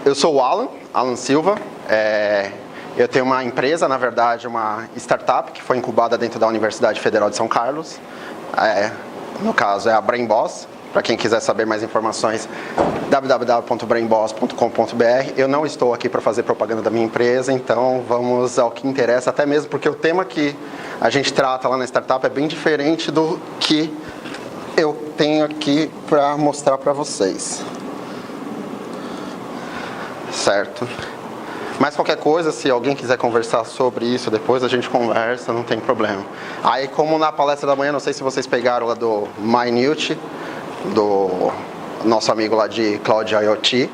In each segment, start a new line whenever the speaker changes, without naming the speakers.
Eu sou o Alan Silva. Eu tenho uma empresa, na verdade, uma startup que foi incubada dentro da Universidade Federal de São Carlos. No caso, é a BrainBoss. Para quem quiser saber mais informações, www.brainboss.com.br. Eu não estou aqui para fazer propaganda da minha empresa, então vamos ao que interessa, até mesmo porque o tema que a gente trata lá na startup é bem diferente do que eu tenho aqui para mostrar para vocês. Certo? Mas qualquer coisa, se alguém quiser conversar sobre isso depois, a gente conversa, não tem problema. Aí, como na palestra da manhã, não sei se vocês pegaram lá do Minute, do nosso amigo lá de Cloud IoT,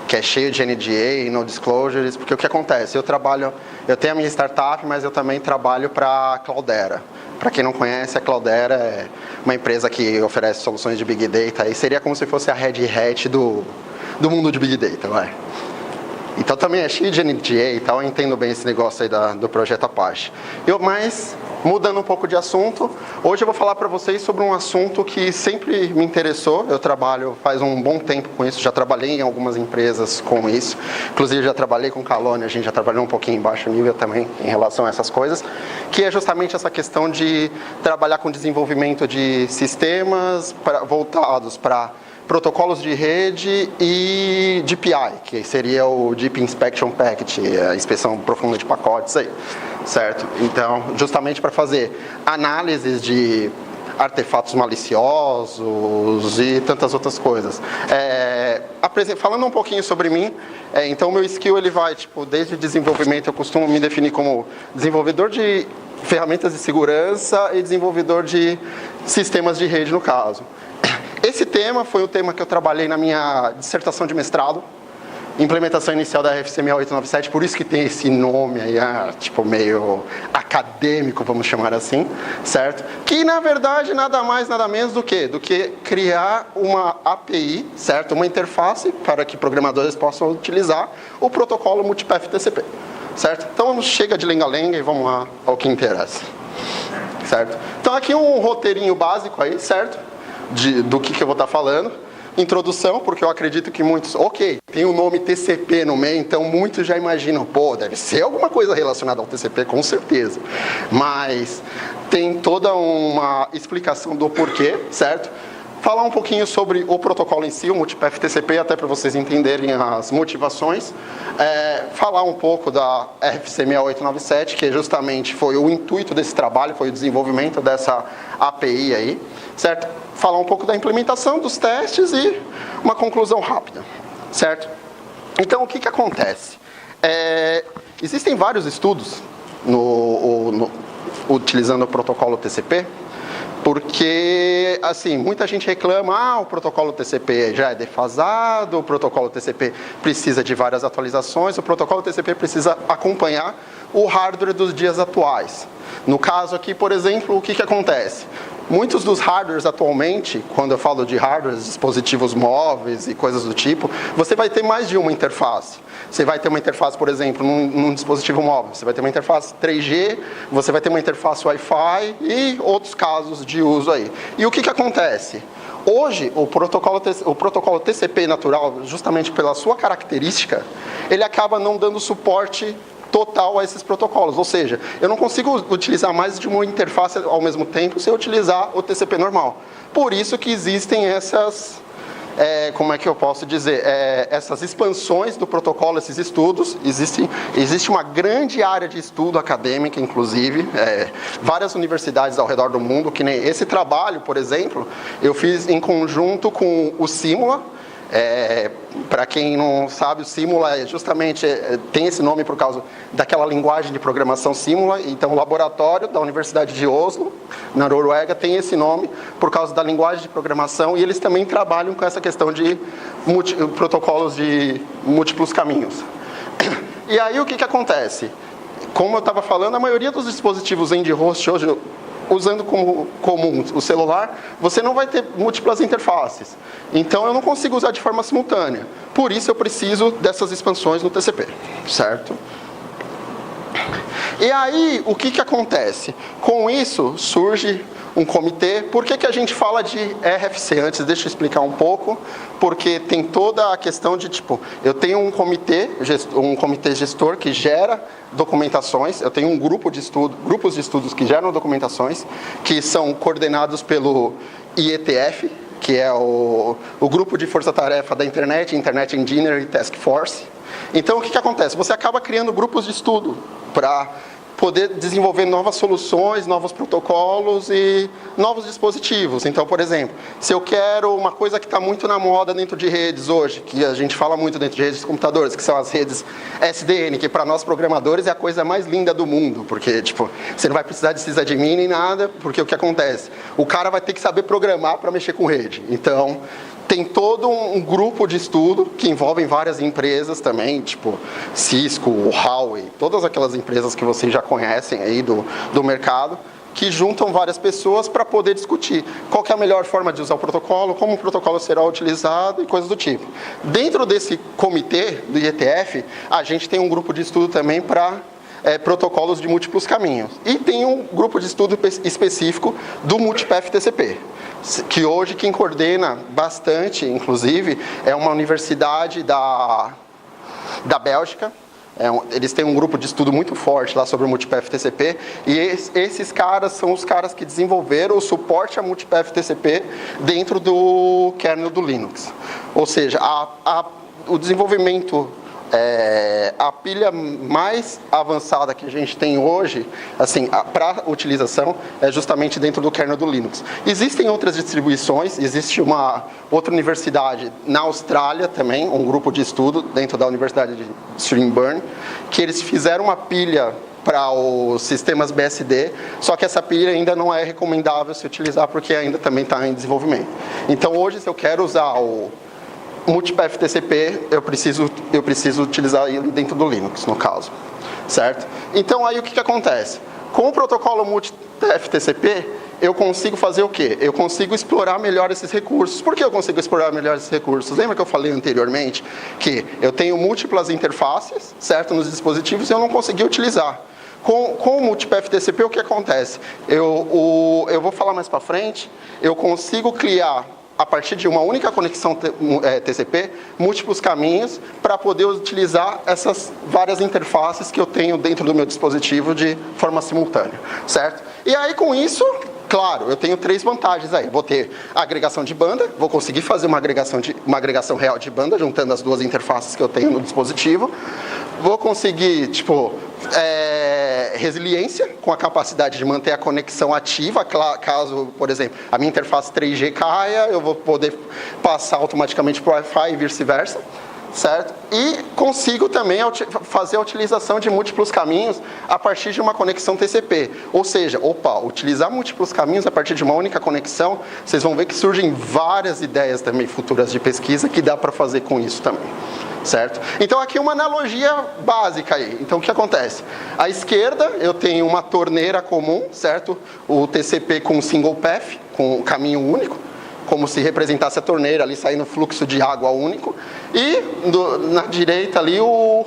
que é cheio de NDA e no disclosures, porque o que acontece? Eu tenho a minha startup, mas eu também trabalho para a Cloudera. Para quem não conhece, a Cloudera é uma empresa que oferece soluções de Big Data, e seria como se fosse a Red Hat do mundo de Big Data, vai. Então também é cheio de NDA e tal, eu entendo bem esse negócio aí do projeto Apache. Mas, mudando um pouco de assunto, hoje eu vou falar para vocês sobre um assunto que sempre me interessou. Eu trabalho faz um bom tempo com isso, já trabalhei em algumas empresas com isso. Inclusive já trabalhei com Calone, a gente já trabalhou um pouquinho em baixo nível também em relação a essas coisas. Que é justamente essa questão de trabalhar com desenvolvimento de sistemas voltados para protocolos de rede e DPI, que seria o Deep Inspection Packet, a inspeção profunda de pacotes aí, certo? Então, justamente para fazer análises de artefatos maliciosos e tantas outras coisas. Falando um pouquinho sobre mim, então meu skill ele vai, desde desenvolvimento, eu costumo me definir como desenvolvedor de ferramentas de segurança e desenvolvedor de sistemas de rede, no caso. Esse tema foi o tema que eu trabalhei na minha dissertação de mestrado, implementação inicial da RFC 6897, por isso que tem esse nome aí, meio acadêmico, vamos chamar assim, certo? Que, na verdade, nada mais, nada menos do que criar uma API, certo? Uma interface para que programadores possam utilizar o protocolo Multipath TCP, certo? Então, chega de lenga-lenga e vamos lá ao que interessa, certo? Então, aqui um roteirinho básico aí, certo? Do que eu vou estar falando. Introdução, porque eu acredito que muitos... tem o nome TCP no meio, então muitos já imaginam, deve ser alguma coisa relacionada ao TCP, com certeza. Mas tem toda uma explicação do porquê, certo? Falar um pouquinho sobre o protocolo em si, o Multipath TCP, até para vocês entenderem as motivações. Falar um pouco da RFC 6897, que justamente foi o intuito desse trabalho, foi o desenvolvimento dessa API aí, certo? Falar um pouco da implementação, dos testes e uma conclusão rápida, certo? Então, o que acontece? Existem vários estudos utilizando o protocolo TCP, porque, assim, muita gente reclama, o protocolo TCP já é defasado, o protocolo TCP precisa de várias atualizações, o protocolo TCP precisa acompanhar o hardware dos dias atuais. No caso aqui, por exemplo, o que acontece? Muitos dos hardwares atualmente, quando eu falo de hardwares, dispositivos móveis e coisas do tipo, você vai ter mais de uma interface. Você vai ter uma interface, por exemplo, num dispositivo móvel. Você vai ter uma interface 3G, você vai ter uma interface Wi-Fi e outros casos de uso aí. E o que acontece? Hoje, o protocolo TCP natural, justamente pela sua característica, ele acaba não dando suporte total a esses protocolos, ou seja, eu não consigo utilizar mais de uma interface ao mesmo tempo se eu utilizar o TCP normal. Por isso que existem essas, como é que eu posso dizer, essas expansões do protocolo, esses estudos. Existe uma grande área de estudo acadêmica, inclusive, várias universidades ao redor do mundo, que nem esse trabalho, por exemplo, eu fiz em conjunto com o Simula. Para quem não sabe, o Simula tem esse nome por causa daquela linguagem de programação Simula. Então, o laboratório da Universidade de Oslo, na Noruega, tem esse nome por causa da linguagem de programação, e eles também trabalham com essa questão de protocolos de múltiplos caminhos. E aí, o que acontece? Como eu estava falando, a maioria dos dispositivos end-host hoje, usando como comum o celular, você não vai ter múltiplas interfaces. Então, eu não consigo usar de forma simultânea. Por isso, eu preciso dessas expansões no TCP, certo? E aí, o que acontece? Com isso, surge um comitê. Por que a gente fala de RFC? Antes, deixa eu explicar um pouco, porque tem toda a questão de, tipo, eu tenho um comitê gestor que gera documentações, eu tenho um grupos de estudos que geram documentações, que são coordenados pelo IETF, que é o grupo de força-tarefa da Internet Engineering Task Force. Então, o que acontece? Você acaba criando grupos de estudo para poder desenvolver novas soluções, novos protocolos e novos dispositivos. Então, por exemplo, se eu quero uma coisa que está muito na moda dentro de redes hoje, que a gente fala muito dentro de redes de computadores, que são as redes SDN, que para nós programadores é a coisa mais linda do mundo, porque tipo, você não vai precisar de sysadmin nem nada, porque o que acontece? O cara vai ter que saber programar para mexer com rede. Então, tem todo um grupo de estudo que envolvem várias empresas também, tipo Cisco, Huawei, todas aquelas empresas que vocês já conhecem aí do mercado, que juntam várias pessoas para poder discutir qual que é a melhor forma de usar o protocolo, como o protocolo será utilizado e coisas do tipo. Dentro desse comitê do IETF, a gente tem um grupo de estudo também para protocolos de múltiplos caminhos. E tem um grupo de estudo específico do Multipath TCP, que hoje quem coordena bastante, inclusive, é uma universidade da Bélgica. Eles têm um grupo de estudo muito forte lá sobre o Multipath TCP, e esses caras são os caras que desenvolveram o suporte a Multipath TCP dentro do kernel do Linux. Ou seja, o desenvolvimento... a pilha mais avançada que a gente tem hoje, assim, para utilização, é justamente dentro do kernel do Linux. Existem outras distribuições, existe uma outra universidade na Austrália também, um grupo de estudo dentro da Universidade de Swinburne, que eles fizeram uma pilha para os sistemas BSD, só que essa pilha ainda não é recomendável se utilizar porque ainda também está em desenvolvimento. Então hoje, se eu quero usar o Multipath TCP, eu preciso utilizar ele dentro do Linux, no caso, certo? Então, aí o que acontece? Com o protocolo Multipath TCP, eu consigo fazer o quê? Eu consigo explorar melhor esses recursos. Por que eu consigo explorar melhor esses recursos? Lembra que eu falei anteriormente que eu tenho múltiplas interfaces, certo, nos dispositivos e eu não consegui utilizar. Com o Multipath TCP, o que acontece? Eu vou falar mais para frente, eu consigo criar, a partir de uma única conexão TCP, múltiplos caminhos para poder utilizar essas várias interfaces que eu tenho dentro do meu dispositivo de forma simultânea, certo? E aí, com isso, claro, eu tenho 3 vantagens aí. Vou ter a agregação de banda, vou conseguir fazer uma agregação real de banda, juntando as 2 interfaces que eu tenho no dispositivo. Vou conseguir, tipo, resiliência, com a capacidade de manter a conexão ativa, caso, por exemplo, a minha interface 3G caia, eu vou poder passar automaticamente para o Wi-Fi e vice-versa, certo? E consigo também fazer a utilização de múltiplos caminhos a partir de uma conexão TCP. Ou seja, utilizar múltiplos caminhos a partir de uma única conexão, vocês vão ver que surgem várias ideias também futuras de pesquisa que dá para fazer com isso também. Certo? Então, aqui uma analogia básica aí. Então, o que acontece? À esquerda, eu tenho uma torneira comum, certo? O TCP com single path, com caminho único, como se representasse a torneira ali saindo fluxo de água único. E na direita ali, o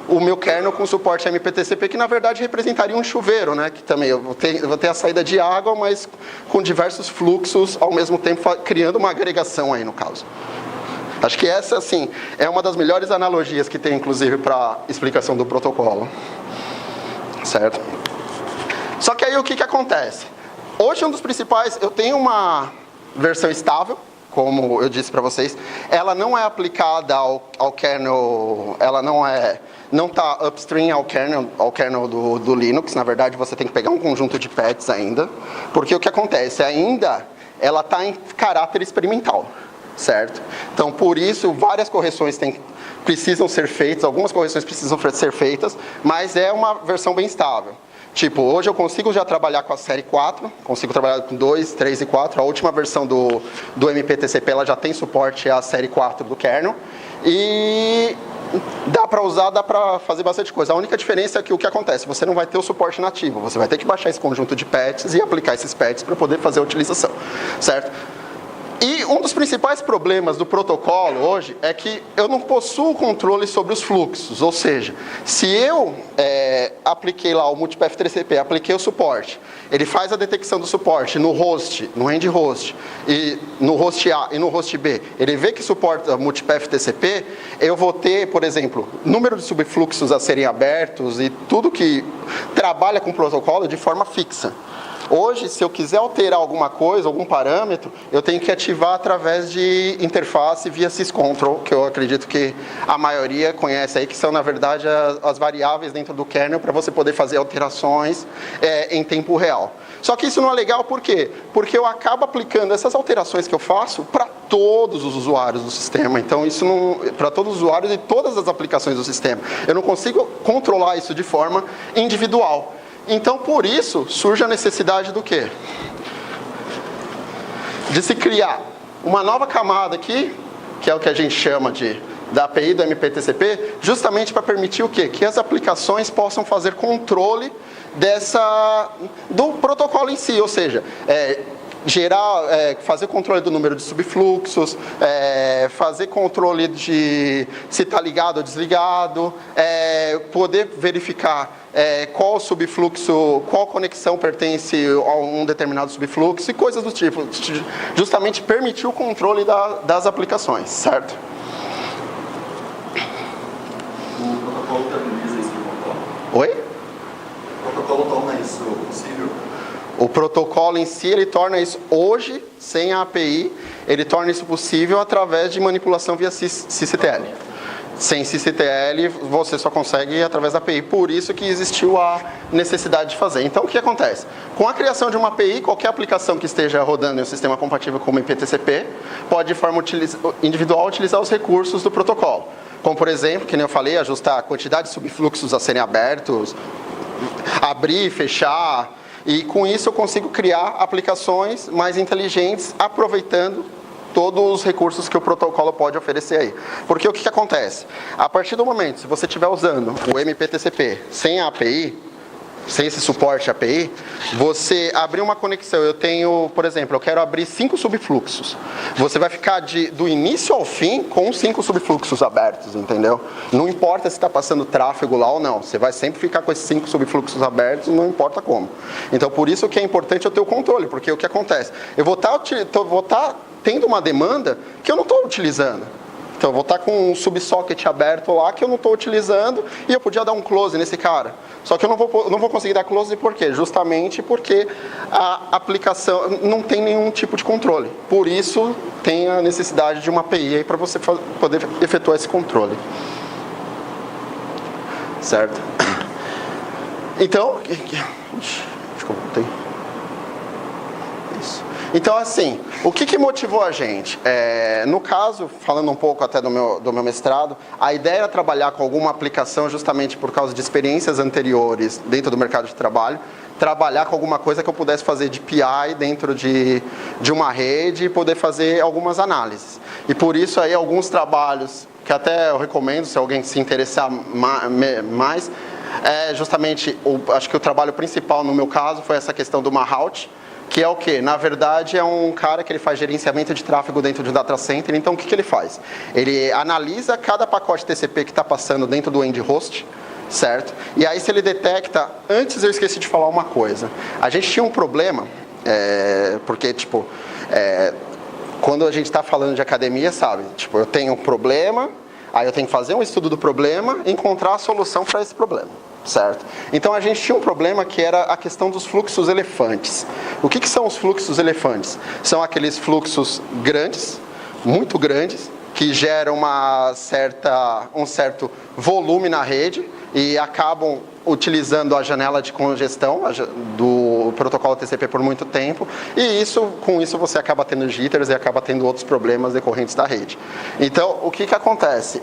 meu kernel com suporte MPTCP, que na verdade representaria um chuveiro, né? Que também eu vou ter a saída de água, mas com diversos fluxos ao mesmo tempo, criando uma agregação aí no caso. Acho que essa, assim, é uma das melhores analogias que tem, inclusive, para explicação do protocolo. Certo? Só que aí o que acontece? Hoje, um dos principais, eu tenho uma versão estável, como eu disse para vocês, ela não é aplicada ao kernel, ela não está upstream ao kernel do Linux. Na verdade, você tem que pegar um conjunto de patches ainda, porque o que acontece? Ainda ela está em caráter experimental. Certo? Então, por isso, várias correções precisam ser feitas, algumas correções precisam ser feitas, mas é uma versão bem estável. Tipo, hoje eu consigo já trabalhar com a série 4, consigo trabalhar com 2, 3 e 4. A última versão do MPTCP ela já tem suporte à série 4 do kernel. E dá para usar, dá para fazer bastante coisa. A única diferença é que o que acontece? Você não vai ter o suporte nativo, você vai ter que baixar esse conjunto de patches e aplicar esses patches para poder fazer a utilização. Certo? E um dos principais problemas do protocolo hoje é que eu não possuo controle sobre os fluxos, ou seja, se eu apliquei lá o multipath TCP, apliquei o suporte, ele faz a detecção do suporte no host, no end host, e no host A e no host B, ele vê que suporta multipath TCP, eu vou ter, por exemplo, número de subfluxos a serem abertos e tudo que trabalha com o protocolo de forma fixa. Hoje, se eu quiser alterar alguma coisa, algum parâmetro, eu tenho que ativar através de interface via syscontrol, que eu acredito que a maioria conhece aí, que são, na verdade, as variáveis dentro do kernel para você poder fazer alterações em tempo real. Só que isso não é legal, por quê? Porque eu acabo aplicando essas alterações que eu faço para todos os usuários do sistema. Então, isso não para todos os usuários e todas as aplicações do sistema. Eu não consigo controlar isso de forma individual. Então, por isso, surge a necessidade do quê? De se criar uma nova camada aqui, que é o que a gente chama da API do MPTCP, justamente para permitir o quê? Que as aplicações possam fazer controle do protocolo em si, ou seja, fazer controle do número de subfluxos, fazer controle de se está ligado ou desligado, poder verificar qual subfluxo, qual conexão pertence a um determinado subfluxo e coisas do tipo, justamente permitir o controle das aplicações, certo?
O protocolo terminiza isso de alguma forma?
Oi?
O protocolo torna isso possível?
O protocolo em si, ele torna isso, hoje, sem a API, ele torna isso possível através de manipulação via sysctl. Sem sysctl, você só consegue através da API, por isso que existiu a necessidade de fazer. Então, o que acontece? Com a criação de uma API, qualquer aplicação que esteja rodando em um sistema compatível com o MPTCP, pode, de forma individual, utilizar os recursos do protocolo. Como, por exemplo, que nem eu falei, ajustar a quantidade de subfluxos a serem abertos, abrir, fechar. E com isso eu consigo criar aplicações mais inteligentes, aproveitando todos os recursos que o protocolo pode oferecer aí. Porque o que acontece? A partir do momento, se você estiver usando o MPTCP sem a API, sem esse suporte API, você abrir uma conexão, eu tenho, por exemplo, eu quero abrir 5 subfluxos. Você vai ficar do início ao fim com 5 subfluxos abertos, entendeu? Não importa se está passando tráfego lá ou não, você vai sempre ficar com esses 5 subfluxos abertos, não importa como. Então, por isso que é importante eu ter o controle, porque o que acontece? Eu vou estar tendo uma demanda que eu não estou utilizando. Então, eu vou estar com um subsocket aberto lá que eu não estou utilizando e eu podia dar um close nesse cara. Só que eu não vou conseguir dar close por quê? Justamente porque a aplicação não tem nenhum tipo de controle. Por isso, tem a necessidade de uma API aí para você poder efetuar esse controle. Certo? Então, desculpa, isso. Então, assim, o que motivou a gente? No caso, falando um pouco até do meu mestrado, a ideia era trabalhar com alguma aplicação justamente por causa de experiências anteriores dentro do mercado de trabalho, trabalhar com alguma coisa que eu pudesse fazer de PI dentro de uma rede e poder fazer algumas análises. E por isso aí alguns trabalhos que até eu recomendo, se alguém se interessar mais, justamente, acho que o trabalho principal no meu caso foi essa questão do Mahout, que é o que? Na verdade, é um cara que ele faz gerenciamento de tráfego dentro de um data center. Então, o que ele faz? Ele analisa cada pacote TCP que está passando dentro do end host, certo? E aí, se ele detecta... Antes, eu esqueci de falar uma coisa. A gente tinha um problema, porque, tipo, quando a gente está falando de academia, sabe? Tipo, eu tenho um problema, aí eu tenho que fazer um estudo do problema e encontrar a solução para esse problema. Certo? Então a gente tinha um problema que era a questão dos fluxos elefantes. O que são os fluxos elefantes? São aqueles fluxos grandes, muito grandes, que geram um certo volume na rede e acabam utilizando a janela de congestão do protocolo TCP por muito tempo, e com isso você acaba tendo jitters e acaba tendo outros problemas decorrentes da rede. Então, o que acontece?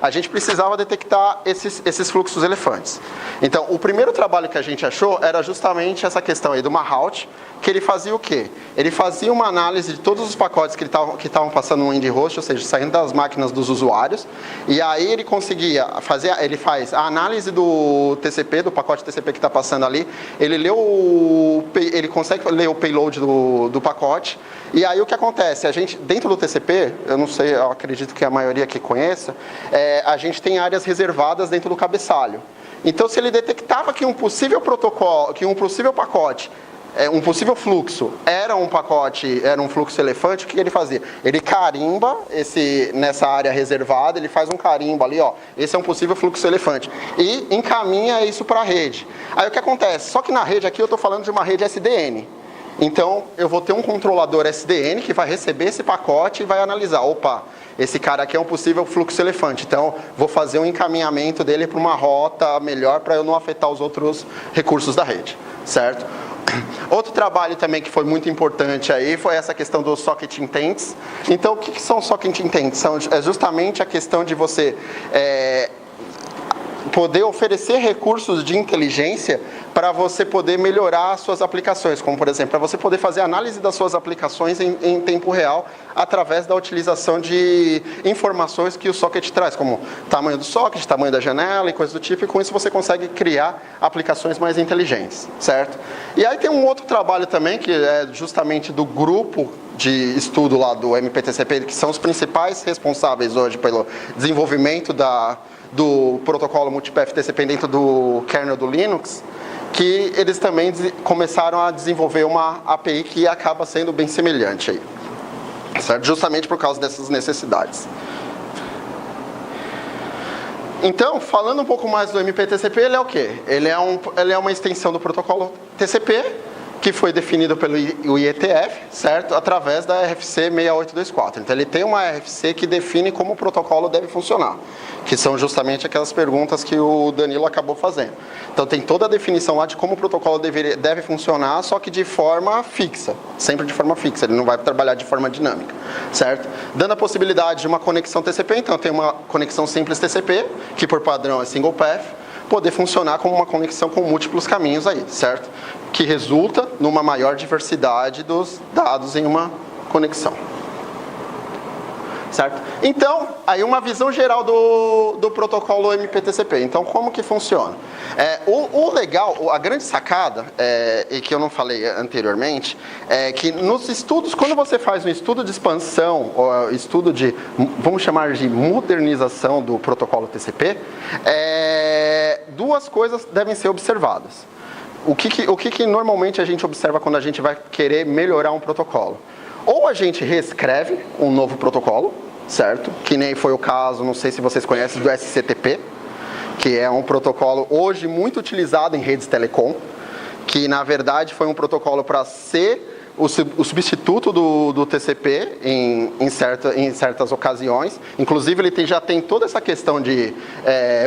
A gente precisava detectar esses fluxos elefantes. Então, o primeiro trabalho que a gente achou era justamente essa questão aí do Mahout, que ele fazia o quê? Ele fazia uma análise de todos os pacotes que estavam passando no end host, ou seja, saindo das máquinas dos usuários, e aí ele faz a análise do TCP, do pacote TCP que está passando ali, ele consegue ler o payload do pacote, E aí o que acontece? A gente, dentro do TCP, eu não sei, eu acredito que a maioria aqui conheça, a gente tem áreas reservadas dentro do cabeçalho. Então, se ele detectava que um possível protocolo, que um possível pacote, um possível fluxo era um pacote, era um fluxo elefante, o que ele fazia? Ele carimba nessa área reservada, ele faz um carimbo ali, ó, esse é um possível fluxo elefante, e encaminha isso para a rede. Aí o que acontece? Só que na rede aqui eu estou falando de uma rede SDN. Então, eu vou ter um controlador SDN que vai receber esse pacote e vai analisar, opa, esse cara aqui é um possível fluxo elefante, então vou fazer um encaminhamento dele para uma rota melhor para eu não afetar os outros recursos da rede, certo? Outro trabalho também que foi muito importante aí foi essa questão dos socket intents. Então, o que são socket intents? É justamente a questão de você poder oferecer recursos de inteligência para você poder melhorar as suas aplicações, como por exemplo, para você poder fazer análise das suas aplicações em tempo real através da utilização de informações que o socket traz, como tamanho do socket, tamanho da janela e coisas do tipo, e com isso você consegue criar aplicações mais inteligentes, certo? E aí tem um outro trabalho também, que é justamente do grupo de estudo lá do MPTCP, que são os principais responsáveis hoje pelo desenvolvimento do protocolo multipath TCP dentro do kernel do Linux, que eles também começaram a desenvolver uma API que acaba sendo bem semelhante aí, certo? Justamente por causa dessas necessidades. Então, falando um pouco mais do MPTCP, ele é o quê? Ele é uma extensão do protocolo TCP, que foi definido pelo IETF, certo? Através da RFC 6824. Então, ele tem uma RFC que define como o protocolo deve funcionar, que são justamente aquelas perguntas que o Danilo acabou fazendo. Então, tem toda a definição lá de como o protocolo deve funcionar, só que de forma fixa, sempre de forma fixa, ele não vai trabalhar de forma dinâmica, certo? Dando a possibilidade de uma conexão TCP, então tem uma conexão simples TCP, que por padrão é single path, poder funcionar como uma conexão com múltiplos caminhos aí, certo? Que resulta numa maior diversidade dos dados em uma conexão. Certo? Então, aí uma visão geral do protocolo MPTCP. Então, como que funciona? O legal, a grande sacada, e que eu não falei anteriormente, é que nos estudos, quando você faz um estudo de expansão, ou estudo de, vamos chamar de modernização do protocolo TCP, duas coisas devem ser observadas. O que normalmente a gente observa quando a gente vai querer melhorar um protocolo? Ou a gente reescreve um novo protocolo, certo? Que nem foi o caso, não sei se vocês conhecem, do SCTP, que é um protocolo hoje muito utilizado em redes telecom, que na verdade foi um protocolo para ser o substituto do TCP em certas ocasiões. Inclusive, ele já tem toda essa questão de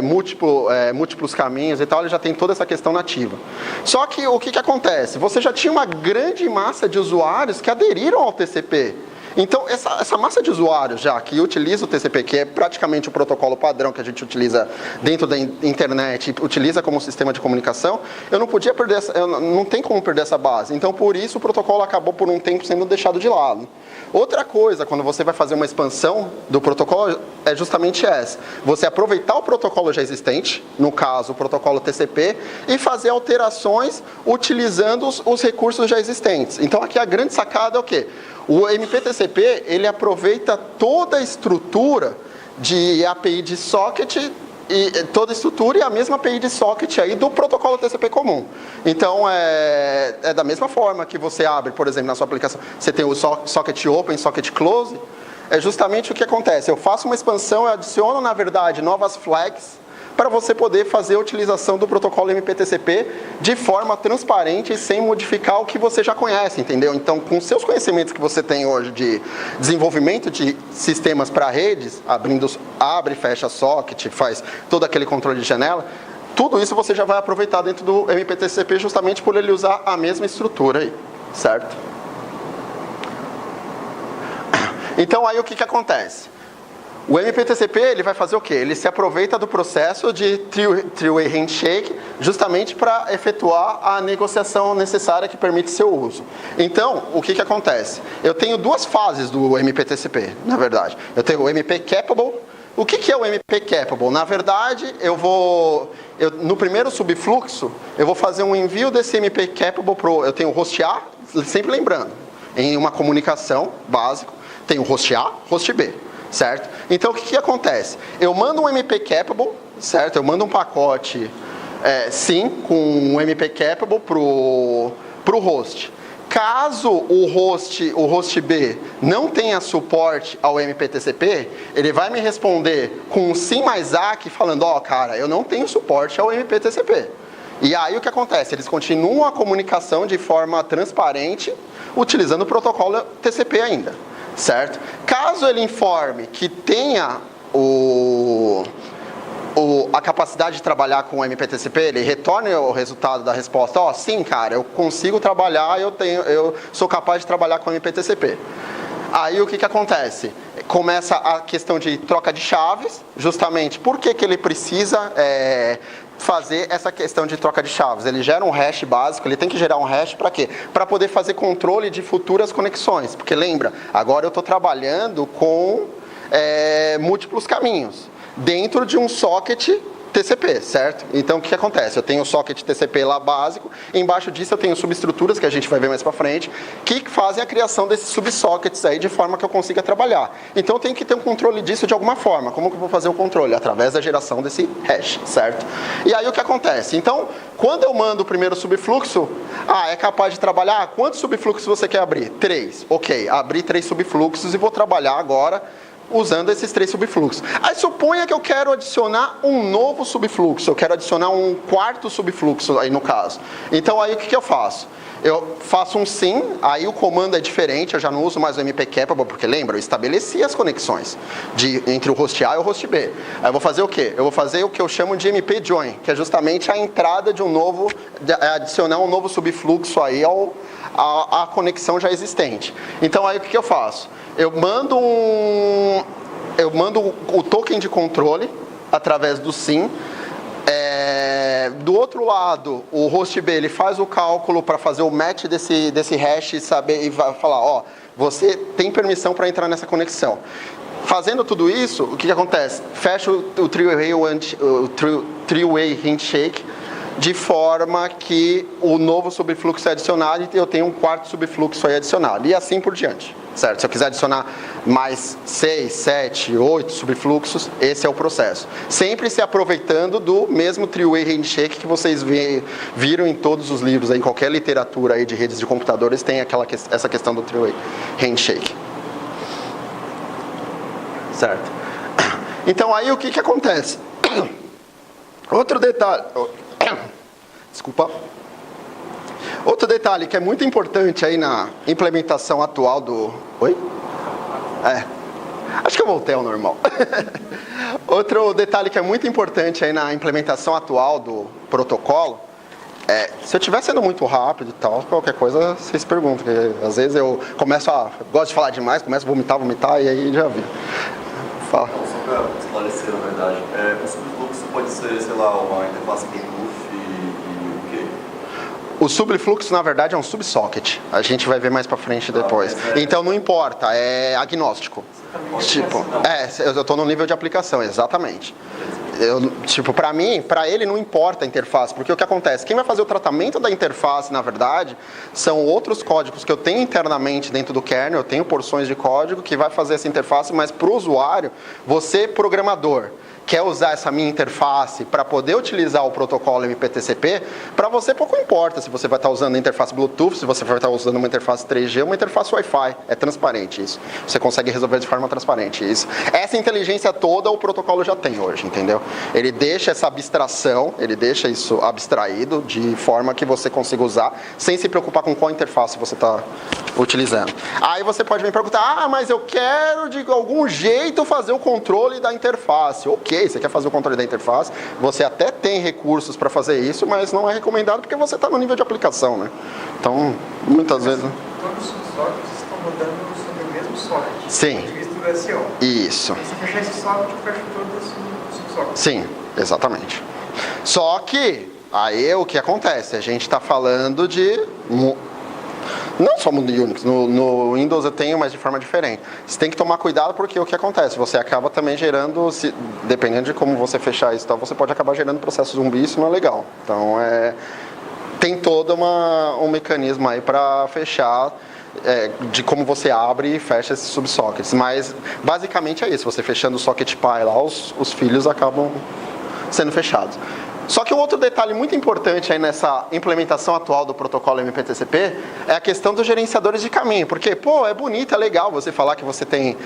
múltiplos caminhos e tal, ele já tem toda essa questão nativa. Só que o que acontece? Você já tinha uma grande massa de usuários que aderiram ao TCP. Então, essa massa de usuários já que utiliza o TCP, que é praticamente o protocolo padrão que a gente utiliza dentro da internet, utiliza como sistema de comunicação, eu não podia perder não tem como perder essa base. Então, por isso, o protocolo acabou por um tempo sendo deixado de lado. Outra coisa, quando você vai fazer uma expansão do protocolo, é justamente essa. Você aproveitar o protocolo já existente, no caso, o protocolo TCP, e fazer alterações utilizando os recursos já existentes. Então, aqui a grande sacada é o quê? O MPTCP, ele aproveita toda a estrutura de API de socket, e toda a estrutura e a mesma API de socket aí do protocolo TCP comum. Então, é da mesma forma que você abre, por exemplo, na sua aplicação, você tem o socket open, socket close, é justamente o que acontece. Eu faço uma expansão, eu adiciono, na verdade, novas flags, para você poder fazer a utilização do protocolo MPTCP de forma transparente e sem modificar o que você já conhece, entendeu? Então, com seus conhecimentos que você tem hoje de desenvolvimento de sistemas para redes, abre e fecha socket, faz todo aquele controle de janela, tudo isso você já vai aproveitar dentro do MPTCP justamente por ele usar a mesma estrutura aí, certo? Então, aí o que acontece? O MPTCP, ele vai fazer o quê? Ele se aproveita do processo de three-way handshake justamente para efetuar a negociação necessária que permite seu uso. Então, o que acontece? Eu tenho duas fases do MPTCP, na verdade. Eu tenho o MP Capable. O que é o MP Capable? Na verdade, no primeiro subfluxo, eu vou fazer um envio desse MP Capable eu tenho o host A, sempre lembrando. em uma comunicação básica, tem o host A, host B, certo? Então, o que acontece? Eu mando um MP Capable, certo? Eu mando um pacote SYN com um MP Capable pro host. Caso o host B não tenha suporte ao MPTCP, ele vai me responder com um SYN mais ACK falando, cara, eu não tenho suporte ao MPTCP. E aí o que acontece? Eles continuam a comunicação de forma transparente, utilizando o protocolo TCP ainda, certo? Caso ele informe que tenha a capacidade de trabalhar com o MPTCP, ele retorne o resultado da resposta, sim, cara, eu consigo trabalhar, eu sou capaz de trabalhar com o MPTCP. Aí o que acontece? Começa a questão de troca de chaves, justamente por que ele precisa fazer essa questão de troca de chaves. Ele gera um hash básico, ele tem que gerar um hash para quê? Para poder fazer controle de futuras conexões. Porque lembra, agora eu estou trabalhando com múltiplos caminhos dentro de um socket TCP, certo? Então o que acontece? Eu tenho o socket TCP lá básico, embaixo disso eu tenho subestruturas, que a gente vai ver mais para frente, que fazem a criação desses subsockets aí de forma que eu consiga trabalhar. Então eu tenho que ter um controle disso de alguma forma. Como que eu vou fazer o controle? Através da geração desse hash, certo? E aí o que acontece? Então, quando eu mando o primeiro subfluxo, é capaz de trabalhar? Quantos subfluxos você quer abrir? 3. Ok, abri 3 subfluxos e vou trabalhar agora usando esses 3 subfluxos. Aí suponha que eu quero adicionar um novo subfluxo, eu quero adicionar um quarto subfluxo aí no caso. Então aí o que eu faço? Eu faço um SYN, aí o comando é diferente, eu já não uso mais o MP Capable, porque lembra, eu estabeleci as conexões entre o host A e o host B. Aí eu vou fazer o quê? Eu vou fazer o que eu chamo de MP Join, que é justamente a entrada de adicionar um novo subfluxo aí à conexão já existente. Então aí o que eu faço? Eu mando o token de controle através do SYN. Do outro lado, o host B ele faz o cálculo para fazer o match desse hash e vai falar, você tem permissão para entrar nessa conexão. Fazendo tudo isso, o que acontece? Fecha o three-way handshake de forma que o novo subfluxo é adicionado e eu tenho um quarto subfluxo aí adicionado. E assim por diante, certo? Se eu quiser adicionar mais 6, 7, 8 subfluxos, esse é o processo. Sempre se aproveitando do mesmo three-way handshake que vocês viram em todos os livros, em qualquer literatura aí de redes de computadores, tem essa questão do three-way handshake. Certo? Então aí o que acontece? Outro detalhe... Desculpa. Outro detalhe que é muito importante aí na implementação atual do... Oi? Acho que eu voltei ao normal. Outro detalhe que é muito importante aí na implementação atual do protocolo se eu estiver sendo muito rápido e tal, qualquer coisa vocês perguntam, porque às vezes eu gosto de falar demais, começo a vomitar e aí já vi. Fala.
Só para esclarecer, na verdade, o subfluxo pode ser, sei lá, uma interface Bluetooth e o quê?
O subfluxo, na verdade, é um subsocket. A gente vai ver mais pra frente depois. Então não importa, é agnóstico. Eu estou no nível de aplicação, exatamente. Para ele não importa a interface, porque o que acontece? Quem vai fazer o tratamento da interface, na verdade, são outros códigos que eu tenho internamente dentro do kernel, eu tenho porções de código que vai fazer essa interface, mas para o usuário, você, programador, quer usar essa minha interface para poder utilizar o protocolo MPTCP, para você pouco importa se você vai estar usando a interface Bluetooth, se você vai estar usando uma interface 3G, uma interface Wi-Fi. É transparente isso. Você consegue resolver de forma transparente isso. Essa inteligência toda o protocolo já tem hoje, entendeu? Ele deixa essa abstração, ele deixa isso abstraído de forma que você consiga usar sem se preocupar com qual interface você está utilizando. Aí você pode me perguntar, mas eu quero de algum jeito fazer o controle da interface. Ok, você quer fazer o controle da interface, você até tem recursos para fazer isso, mas não é recomendado porque você está no nível de aplicação, né? Então, muitas vezes...
Todos os sockets estão rodando sobre o mesmo socket.
Sim.
Do SO.
Isso.
E se fechar esse socket, fecha todos os subsockets.
Sim, exatamente. Só que, aí o que acontece? A gente está falando de... Não só no Unix, no Windows eu tenho, mas de forma diferente. Você tem que tomar cuidado porque o que acontece? Você acaba também gerando, dependendo de como você fechar isso, você pode acabar gerando processo zumbi, isso não é legal. Então, tem todo um mecanismo aí para fechar de como você abre e fecha esses subsockets. Mas basicamente é isso, você fechando o socket pi lá, os filhos acabam sendo fechados. Só que um outro detalhe muito importante aí nessa implementação atual do protocolo MPTCP é a questão dos gerenciadores de caminho. Porque, é bonito, é legal você falar que você tem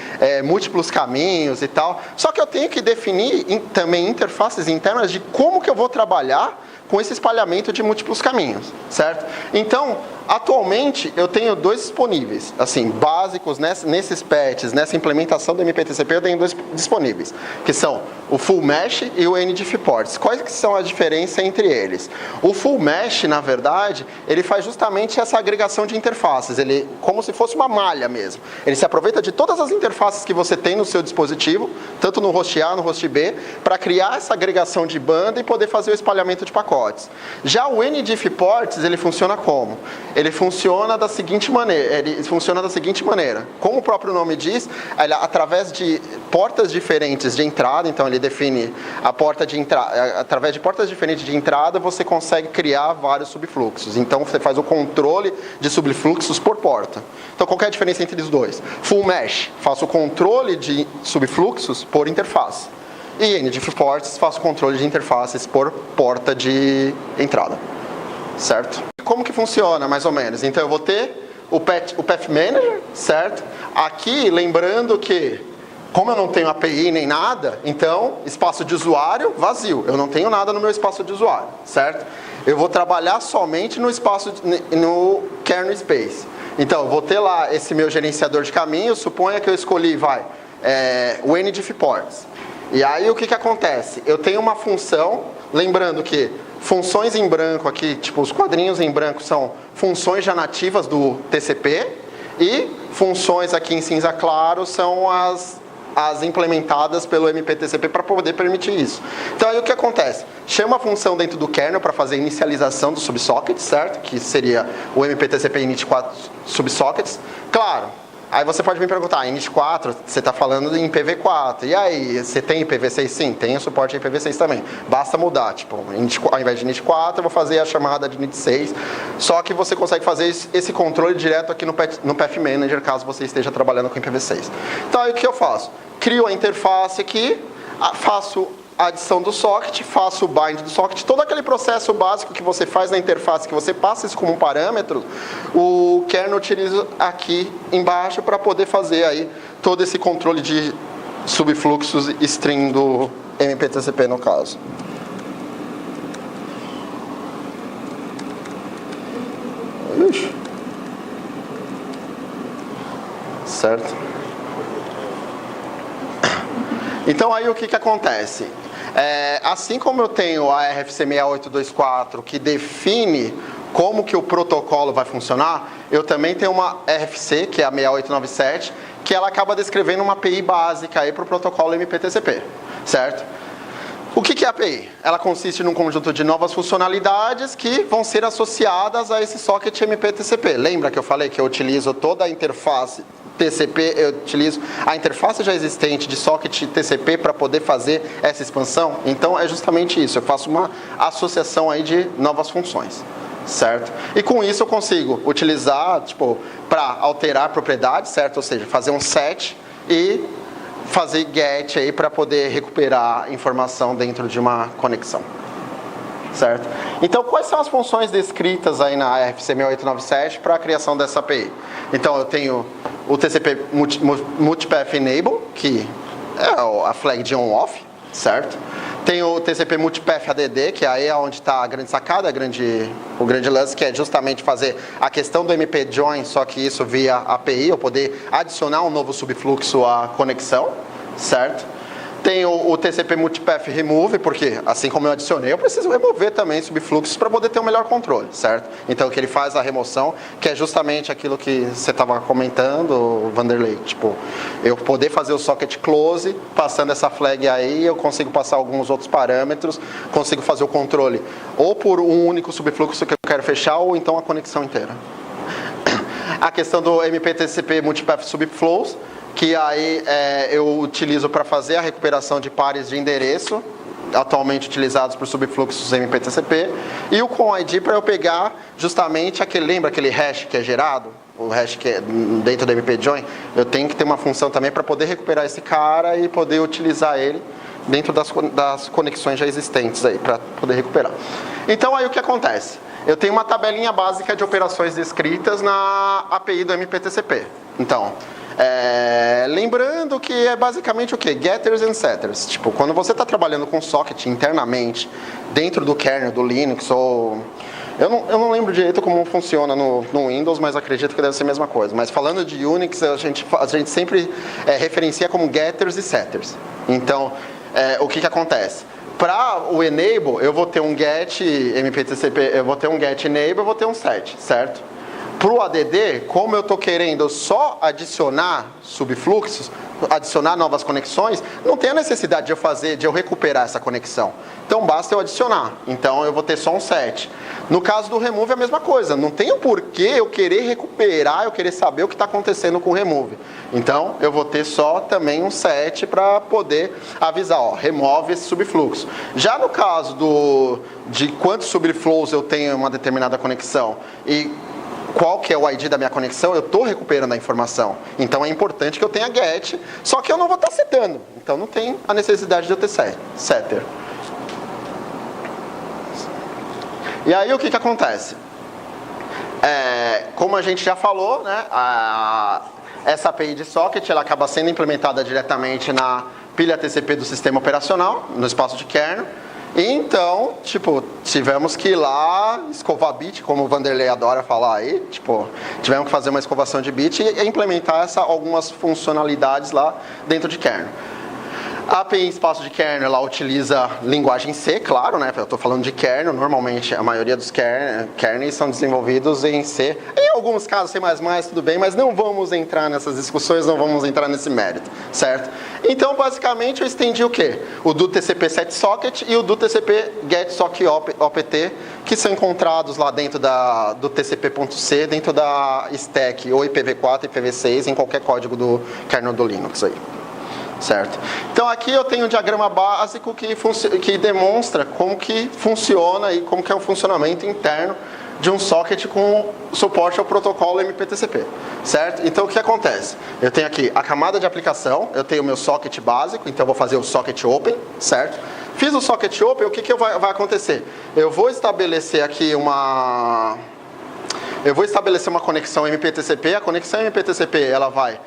múltiplos caminhos e tal. Só que eu tenho que definir também interfaces internas de como que eu vou trabalhar com esse espalhamento de múltiplos caminhos, certo? Então, atualmente, eu tenho dois disponíveis, assim, básicos nesses patches, nessa implementação do MPTCP, eu tenho dois disponíveis, que são o Full Mesh e o NDIF Ports. Quais que são a diferença entre eles? O Full Mesh, na verdade, ele faz justamente essa agregação de interfaces, ele como se fosse uma malha mesmo. Ele se aproveita de todas as interfaces que você tem no seu dispositivo, tanto no host A, no host B, para criar essa agregação de banda e poder fazer o espalhamento de pacotes. Já o NDIF Ports, ele funciona como? Ele funciona da seguinte maneira. Como o próprio nome diz, através de portas diferentes de entrada, então ele define a porta de entrada, através de portas diferentes de entrada, você consegue criar vários subfluxos. Então você faz o controle de subfluxos por porta. Então qual que é a diferença entre os dois? Full Mesh, faço o controle de subfluxos por interface. E NDIF Ports, faço controle de interfaces por porta de entrada, certo? Como que funciona, mais ou menos? Então eu vou ter o Path Manager, certo? Aqui, lembrando que, como eu não tenho API nem nada, então, espaço de usuário vazio. Eu não tenho nada no meu espaço de usuário, certo? Eu vou trabalhar somente no espaço, no kernel space. Então, eu vou ter lá esse meu gerenciador de caminhos, suponha que eu escolhi, o NDIF Ports. E aí o que acontece? Eu tenho uma função, lembrando que funções em branco aqui, tipo os quadrinhos em branco são funções já nativas do TCP e funções aqui em cinza claro são as implementadas pelo MPTCP para poder permitir isso. Então aí o que acontece? Chama a função dentro do kernel para fazer a inicialização do subsocket, certo? Que seria o MPTCP init4 subsockets. Claro. Aí você pode me perguntar, init4, você está falando em IPv4, e aí, você tem IPv6? Sim, tem o suporte em IPv6 também. Basta mudar, tipo, ao invés de init4, eu vou fazer a chamada de init6, só que você consegue fazer esse controle direto aqui no Path Manager, caso você esteja trabalhando com IPv6. Então aí o que eu faço? Crio a interface aqui, faço a adição do socket, faço o bind do socket, todo aquele processo básico que você faz na interface, que você passa isso como um parâmetro, o kernel utiliza aqui embaixo para poder fazer aí todo esse controle de subfluxos string do MPTCP no caso. Certo? Então aí o que acontece? Assim como eu tenho a RFC 6824 que define como que o protocolo vai funcionar, eu também tenho uma RFC, que é a 6897, que ela acaba descrevendo uma API básica para o protocolo MPTCP, certo? O que é a API? Ela consiste num conjunto de novas funcionalidades que vão ser associadas a esse socket MPTCP. Lembra que eu falei que eu utilizo toda a interface TCP, eu utilizo a interface já existente de socket TCP para poder fazer essa expansão? Então é justamente isso, eu faço uma associação aí de novas funções, certo? E com isso eu consigo utilizar, para alterar propriedades, certo? Ou seja, fazer um set e fazer get aí para poder recuperar informação dentro de uma conexão, certo? Então, quais são as funções descritas aí na RFC 6897 para a criação dessa API? Então, eu tenho o TCP Multipath Enable, que é a flag de on-off, certo? Tem o TCP Multipath ADD, que aí é onde está a grande sacada, o grande lance, que é justamente fazer a questão do MP Join, só que isso via API, eu poder adicionar um novo subfluxo à conexão, certo? Tem o TCP Multipath Remove, porque assim como eu adicionei, eu preciso remover também subfluxos para poder ter um melhor controle, certo? Então, que ele faz a remoção, que é justamente aquilo que você estava comentando, Vanderlei, eu poder fazer o socket close, passando essa flag aí, eu consigo passar alguns outros parâmetros, consigo fazer o controle ou por um único subfluxo que eu quero fechar, ou então a conexão inteira. A questão do MPTCP Multipath Subflows, que aí eu utilizo para fazer a recuperação de pares de endereço atualmente utilizados por subfluxos MPTCP, e o ConID para eu pegar justamente lembra aquele hash que é gerado? O hash que é dentro do MP-Join, eu tenho que ter uma função também para poder recuperar esse cara e poder utilizar ele dentro das conexões já existentes aí, para poder recuperar. Então aí o que acontece? Eu tenho uma tabelinha básica de operações descritas na API do MPTCP. Então, lembrando que é basicamente o que? Getters and setters. Tipo, quando você está trabalhando com socket internamente, dentro do kernel do Linux, ou... Eu não lembro direito como funciona no Windows, mas acredito que deve ser a mesma coisa. Mas falando de Unix, a gente sempre referencia como getters e setters. Então, o que acontece? Para o enable, eu vou ter um get MPTCP, eu vou ter um get enable, eu vou ter um set, certo? Para o ADD, como eu estou querendo só adicionar subfluxos, adicionar novas conexões, não tem a necessidade de eu recuperar essa conexão. Então basta eu adicionar. Então eu vou ter só um set. No caso do remove é a mesma coisa. Não tem o porquê eu querer recuperar, eu querer saber o que está acontecendo com o remove. Então eu vou ter só também um set para poder avisar, ó, remove esse subfluxo. Já no caso de quantos subflows eu tenho em uma determinada conexão e qual que é o ID da minha conexão, eu estou recuperando a informação. Então é importante que eu tenha get, só que eu não vou estar setando. Então não tem a necessidade de eu ter setter. E aí o que acontece? Como a gente já falou, né, essa API de socket ela acaba sendo implementada diretamente na pilha TCP do sistema operacional, no espaço de kernel. Então, tipo, tivemos que ir lá escovar bit, como o Vanderlei adora falar aí, tipo, tivemos que fazer uma escovação de bit e implementar algumas funcionalidades lá dentro de kernel. A API em espaço de kernel, ela utiliza linguagem C, claro, né? Eu estou falando de kernel, normalmente a maioria dos kernels são desenvolvidos em C. Em alguns casos C++, tudo bem, mas não vamos entrar nessas discussões, não vamos entrar nesse mérito, certo? Então, basicamente, eu estendi o quê? O do TCP set socket e o do TCP get sock opt, que são encontrados lá dentro do TCP.c, dentro da stack, ou IPv4, IPv6, em qualquer código do kernel do Linux aí. Certo? Então aqui eu tenho um diagrama básico que demonstra como que funciona e como que é o funcionamento interno de um socket com suporte ao protocolo MPTCP, certo? Então o que acontece? Eu tenho aqui a camada de aplicação, eu tenho o meu socket básico, então eu vou fazer o socket open, certo? Fiz o socket open, o que vai acontecer? Eu vou estabelecer aqui uma conexão MPTCP, a conexão MPTCP ela vai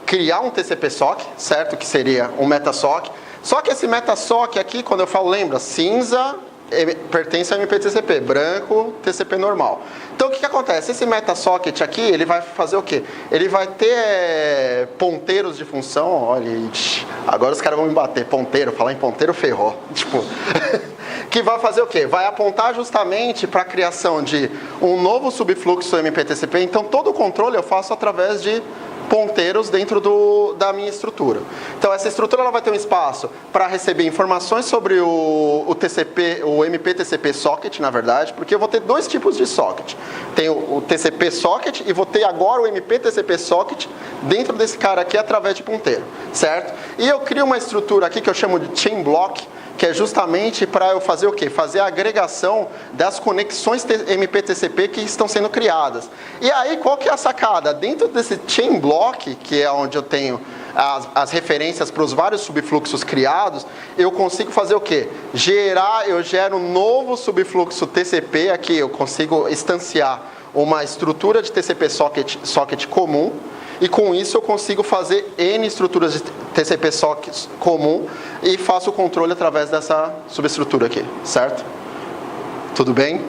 criar um TCP-sock, certo? Que seria um meta-sock. Só que esse meta-sock aqui, quando eu falo, lembra, cinza pertence ao MPTCP, branco, TCP normal. Então o que acontece? Esse meta-socket aqui, ele vai fazer o quê? Ele vai ter ponteiros de função, olha, agora os caras vão me bater, ponteiro, falar em ponteiro ferrou, tipo... que vai fazer o quê? Vai apontar justamente para a criação de um novo subfluxo MPTCP, então todo o controle eu faço através de ponteiros dentro da minha estrutura. Então essa estrutura ela vai ter um espaço para receber informações sobre o TCP, o MPTCP socket, na verdade, porque eu vou ter dois tipos de socket. Tem o TCP socket e vou ter agora o MPTCP socket dentro desse cara aqui através de ponteiro, certo? E eu crio uma estrutura aqui que eu chamo de chain block, que é justamente para eu fazer o quê? Fazer a agregação das conexões MPTCP que estão sendo criadas. E aí, qual que é a sacada? Dentro desse chain block, que é onde eu tenho as referências para os vários subfluxos criados, eu consigo fazer o quê? Eu gero um novo subfluxo TCP, aqui eu consigo instanciar uma estrutura de TCP socket comum, e com isso eu consigo fazer N estruturas de TCP sockets comum e faço o controle através dessa subestrutura aqui, certo? Tudo bem?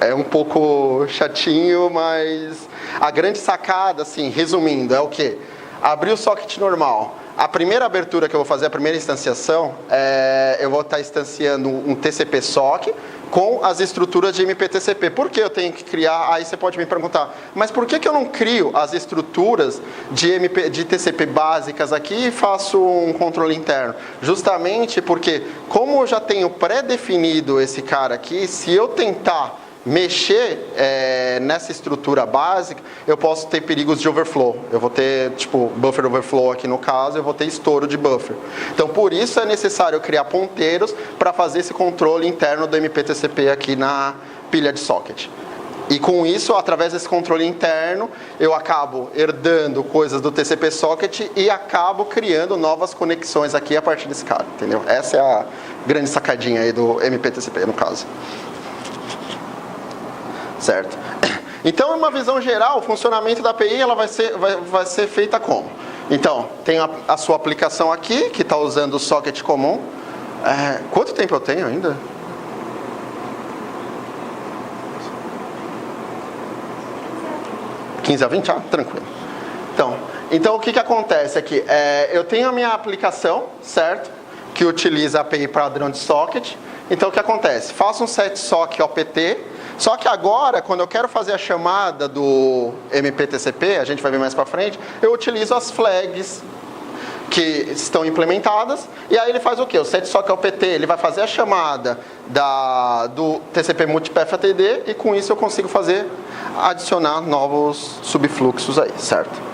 É um pouco chatinho, mas a grande sacada, assim, resumindo, é o quê? Abrir o socket normal. A primeira abertura que eu vou fazer, a primeira instanciação, eu vou estar instanciando um TCP sock com as estruturas de MPTCP. Por que eu tenho que criar? Aí você pode me perguntar, mas por que eu não crio as estruturas de TCP básicas aqui e faço um controle interno? Justamente porque, como eu já tenho pré-definido esse cara aqui, se eu tentar mexer nessa estrutura básica, eu posso ter perigos de overflow. Eu vou ter, tipo, buffer overflow aqui no caso, eu vou ter estouro de buffer. Então, por isso é necessário criar ponteiros para fazer esse controle interno do MPTCP aqui na pilha de socket. E com isso, através desse controle interno, eu acabo herdando coisas do TCP socket e acabo criando novas conexões aqui a partir desse cara, entendeu? Essa é a grande sacadinha aí do MPTCP, no caso. Certo? Então, em uma visão geral, o funcionamento da API ela vai ser feita como? Então, tem a sua aplicação aqui, que está usando o socket comum. Quanto tempo eu tenho ainda? (15 a 20? Tranquilo. Então o que acontece aqui? Eu tenho a minha aplicação, certo? Que utiliza a API padrão de socket. Então, o que acontece? Faço um set sock opt, só que agora, quando eu quero fazer a chamada do MPTCP, a gente vai ver mais para frente, eu utilizo as flags que estão implementadas, e aí ele faz o quê? O set sock opt, ele vai fazer a chamada do TCP multipath ATD, e com isso eu consigo adicionar novos subfluxos aí, certo?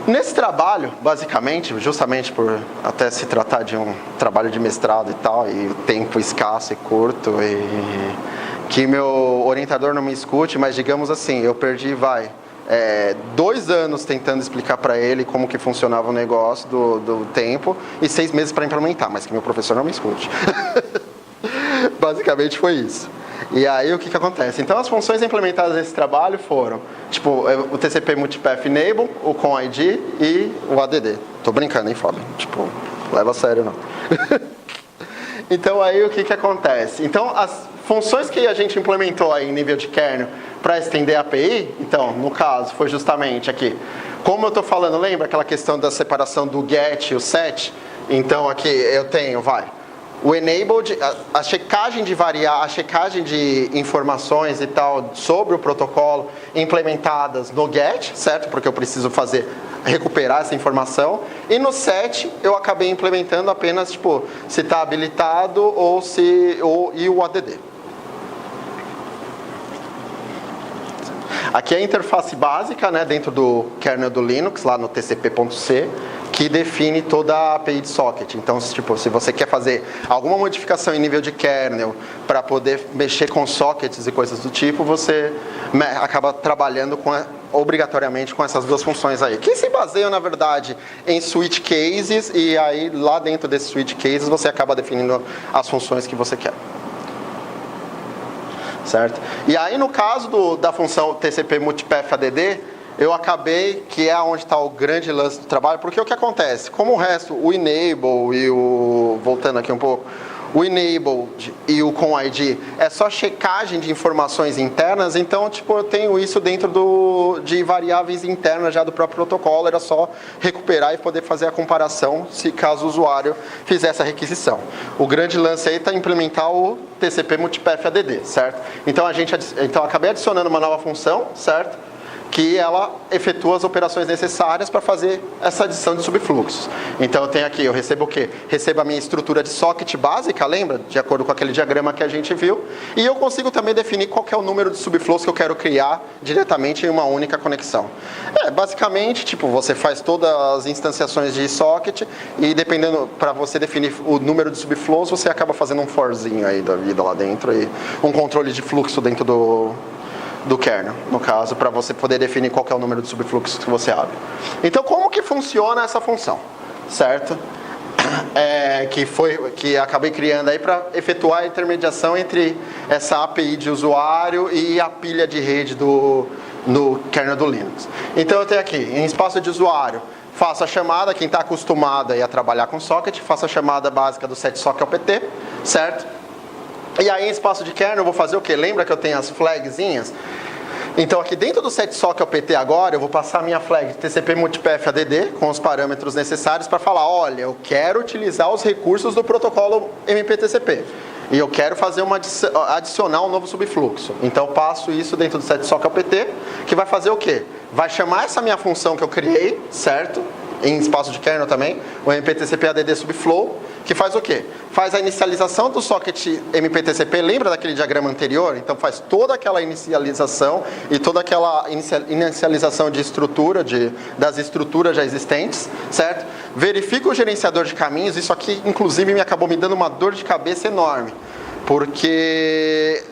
Nesse trabalho, basicamente, justamente por até se tratar de um trabalho de mestrado e tal, e tempo escasso e curto, e que meu orientador não me escute, mas digamos assim, eu perdi, 2 anos tentando explicar para ele como que funcionava o negócio do tempo, e 6 meses para implementar, mas que meu professor não me escute. Basicamente foi isso. E aí o que acontece? Então as funções implementadas nesse trabalho foram, tipo, o TCP Multipath Enable, o ConID e o ADD. Tô brincando, hein, Fábio? Tipo, leva a sério não. Então aí o que acontece? Então as funções que a gente implementou aí em nível de kernel para estender a API, então, no caso, foi justamente aqui. Como eu tô falando, lembra aquela questão da separação do get e o set? Então aqui eu tenho, o enabled, a checagem de informações e tal sobre o protocolo implementadas no get, certo? Porque eu preciso recuperar essa informação. E no set eu acabei implementando apenas, tipo, se está habilitado e o ADD. Aqui é a interface básica, né, dentro do kernel do Linux, lá no tcp.c, que define toda a API de socket. Então, tipo, se você quer fazer alguma modificação em nível de kernel para poder mexer com sockets e coisas do tipo, você acaba trabalhando obrigatoriamente com essas duas funções aí, que se baseiam, na verdade, em switch cases, e aí lá dentro desses switch cases você acaba definindo as funções que você quer. Certo? E aí, no caso da função TCP Multipath ADD, eu acabei, que é onde está o grande lance do trabalho, porque o que acontece? Como o resto, o enable e voltando aqui um pouco, o enabled e o conid é só checagem de informações internas, então, tipo, eu tenho isso dentro de variáveis internas já do próprio protocolo, era só recuperar e poder fazer a comparação se caso o usuário fizesse a requisição. O grande lance aí está implementar o TCP Multipath ADD, certo? Então, eu acabei adicionando uma nova função, certo? Que ela efetua as operações necessárias para fazer essa adição de subfluxos. Então eu tenho aqui, eu recebo o quê? Recebo a minha estrutura de socket básica, lembra? De acordo com aquele diagrama que a gente viu. E eu consigo também definir qual que é o número de subfluxos que eu quero criar diretamente em uma única conexão. Basicamente, tipo, você faz todas as instanciações de socket e dependendo, para você definir o número de subflows, você acaba fazendo um forzinho aí da vida lá dentro e um controle de fluxo dentro do kernel, no caso, para você poder definir qual que é o número de subfluxos que você abre. Então, como que funciona essa função? Certo? Que acabei criando aí para efetuar a intermediação entre essa API de usuário e a pilha de rede no kernel do Linux. Então, eu tenho aqui, em espaço de usuário, faço a chamada, quem está acostumado aí a trabalhar com socket, faço a chamada básica do set sock opt, certo? E aí, em espaço de kernel, eu vou fazer o quê? Lembra que eu tenho as flagzinhas? Então, aqui dentro do set sock opt agora, eu vou passar a minha flag de TCP Multipath ADD com os parâmetros necessários para falar, olha, eu quero utilizar os recursos do protocolo MPTCP. E eu quero fazer adicionar um novo subfluxo. Então, eu passo isso dentro do set sock opt, que vai fazer o quê? Vai chamar essa minha função que eu criei, certo? Em espaço de kernel também, o MPTCP ADD subflow, que faz o quê? Faz a inicialização do socket MPTCP, lembra daquele diagrama anterior? Então faz toda aquela inicialização e toda aquela inicialização de estrutura, das estruturas já existentes, certo? Verifica o gerenciador de caminhos, isso aqui inclusive me acabou me dando uma dor de cabeça enorme. Porque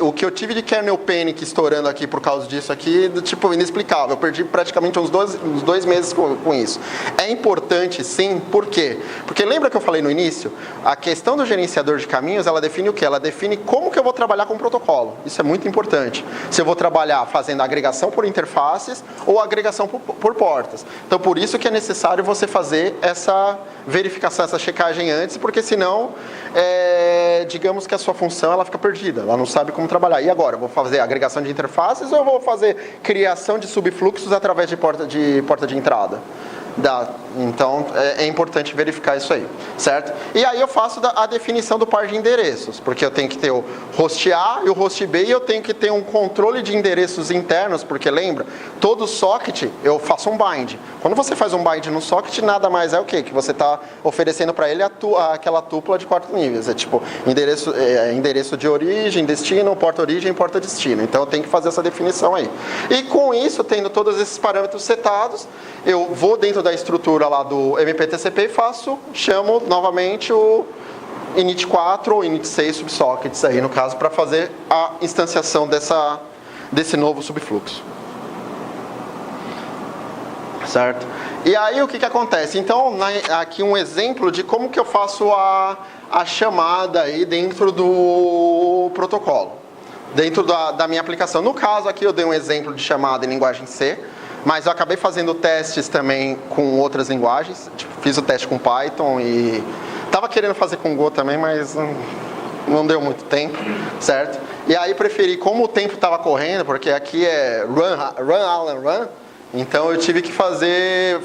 o que eu tive de kernel panic estourando aqui por causa disso aqui, tipo, inexplicável. Eu perdi praticamente uns dois meses com isso. É importante, sim, por quê? Porque lembra que eu falei no início? A questão do gerenciador de caminhos, ela define o quê? Ela define como que eu vou trabalhar com o protocolo. Isso é muito importante. Se eu vou trabalhar fazendo agregação por interfaces ou agregação por portas. Então, por isso que é necessário você fazer essa verificação, essa checagem antes, porque senão, digamos que a sua função ela fica perdida, ela não sabe como trabalhar. E agora, eu vou fazer agregação de interfaces ou eu vou fazer criação de subfluxos através de porta de entrada? Então, é importante verificar isso aí, certo? E aí eu faço a definição do par de endereços, porque eu tenho que ter o host A e o host B e eu tenho que ter um controle de endereços internos, porque lembra, todo socket eu faço um bind. Quando você faz um bind no socket, nada mais é o quê? Que você está oferecendo para ele aquela tupla de 4 níveis, é tipo endereço de origem, destino, porta origem, porta destino. Então eu tenho que fazer essa definição aí. E com isso, tendo todos esses parâmetros setados, eu vou dentro da estrutura lá do MPTCP e chamo novamente o init4 ou init6 subsockets aí, no caso, para fazer a instanciação desse novo subfluxo. Certo? E aí o que acontece? Então, aqui um exemplo de como que eu faço a chamada aí dentro do protocolo, dentro da minha aplicação. No caso aqui eu dei um exemplo de chamada em linguagem C, mas eu acabei fazendo testes também com outras linguagens. Tipo, fiz o teste com Python e estava querendo fazer com Go também, mas não deu muito tempo, certo? E aí preferi, como o tempo estava correndo, porque aqui é run, Alan, run, então eu tive que falei,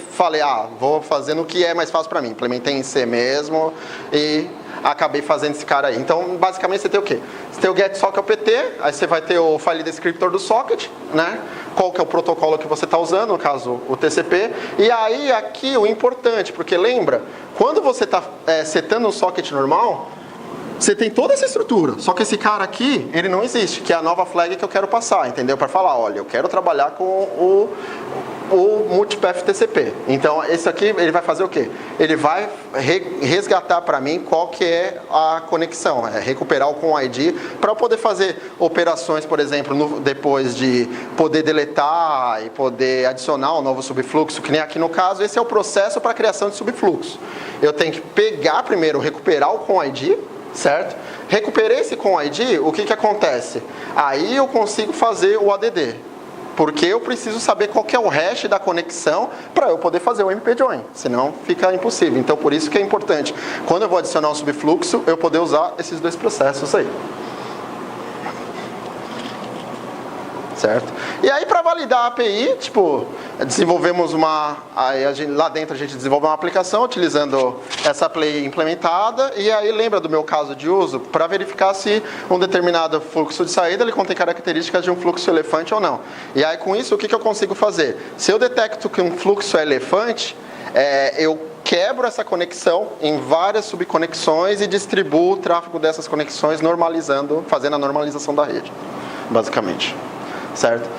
vou fazer no que é mais fácil para mim. Implementei em C mesmo e acabei fazendo esse cara aí. Então, basicamente, você tem o quê? Você tem o getSocketPT, aí você vai ter o file descriptor do socket, né? Qual que é o protocolo que você está usando, no caso, o TCP. E aí, aqui, o importante, porque lembra, quando você está setando um socket normal, você tem toda essa estrutura, só que esse cara aqui, ele não existe, que é a nova flag que eu quero passar, entendeu? Para falar, olha, eu quero trabalhar com o multipath TCP. Então, esse aqui, ele vai fazer o quê? Ele vai resgatar para mim qual que é a conexão, recuperar o com ID para eu poder fazer operações, por exemplo, depois de poder deletar e poder adicionar um novo subfluxo, que nem aqui no caso, esse é o processo para a criação de subfluxo. Eu tenho que pegar primeiro, recuperar o com ID, certo? Recuperei esse com ID, o que acontece? Aí eu consigo fazer o ADD, porque eu preciso saber qual que é o hash da conexão para eu poder fazer o MP join, senão fica impossível. Então por isso que é importante, quando eu vou adicionar um subfluxo, eu poder usar esses dois processos aí. Certo? E aí, para validar a API, desenvolvemos lá dentro a gente desenvolveu uma aplicação utilizando essa play implementada. E aí, lembra do meu caso de uso? Para verificar se um determinado fluxo de saída ele contém características de um fluxo elefante ou não. E aí, com isso, o que eu consigo fazer? Se eu detecto que um fluxo é elefante, eu quebro essa conexão em várias subconexões e distribuo o tráfego dessas conexões, fazendo a normalização da rede, basicamente. Certo?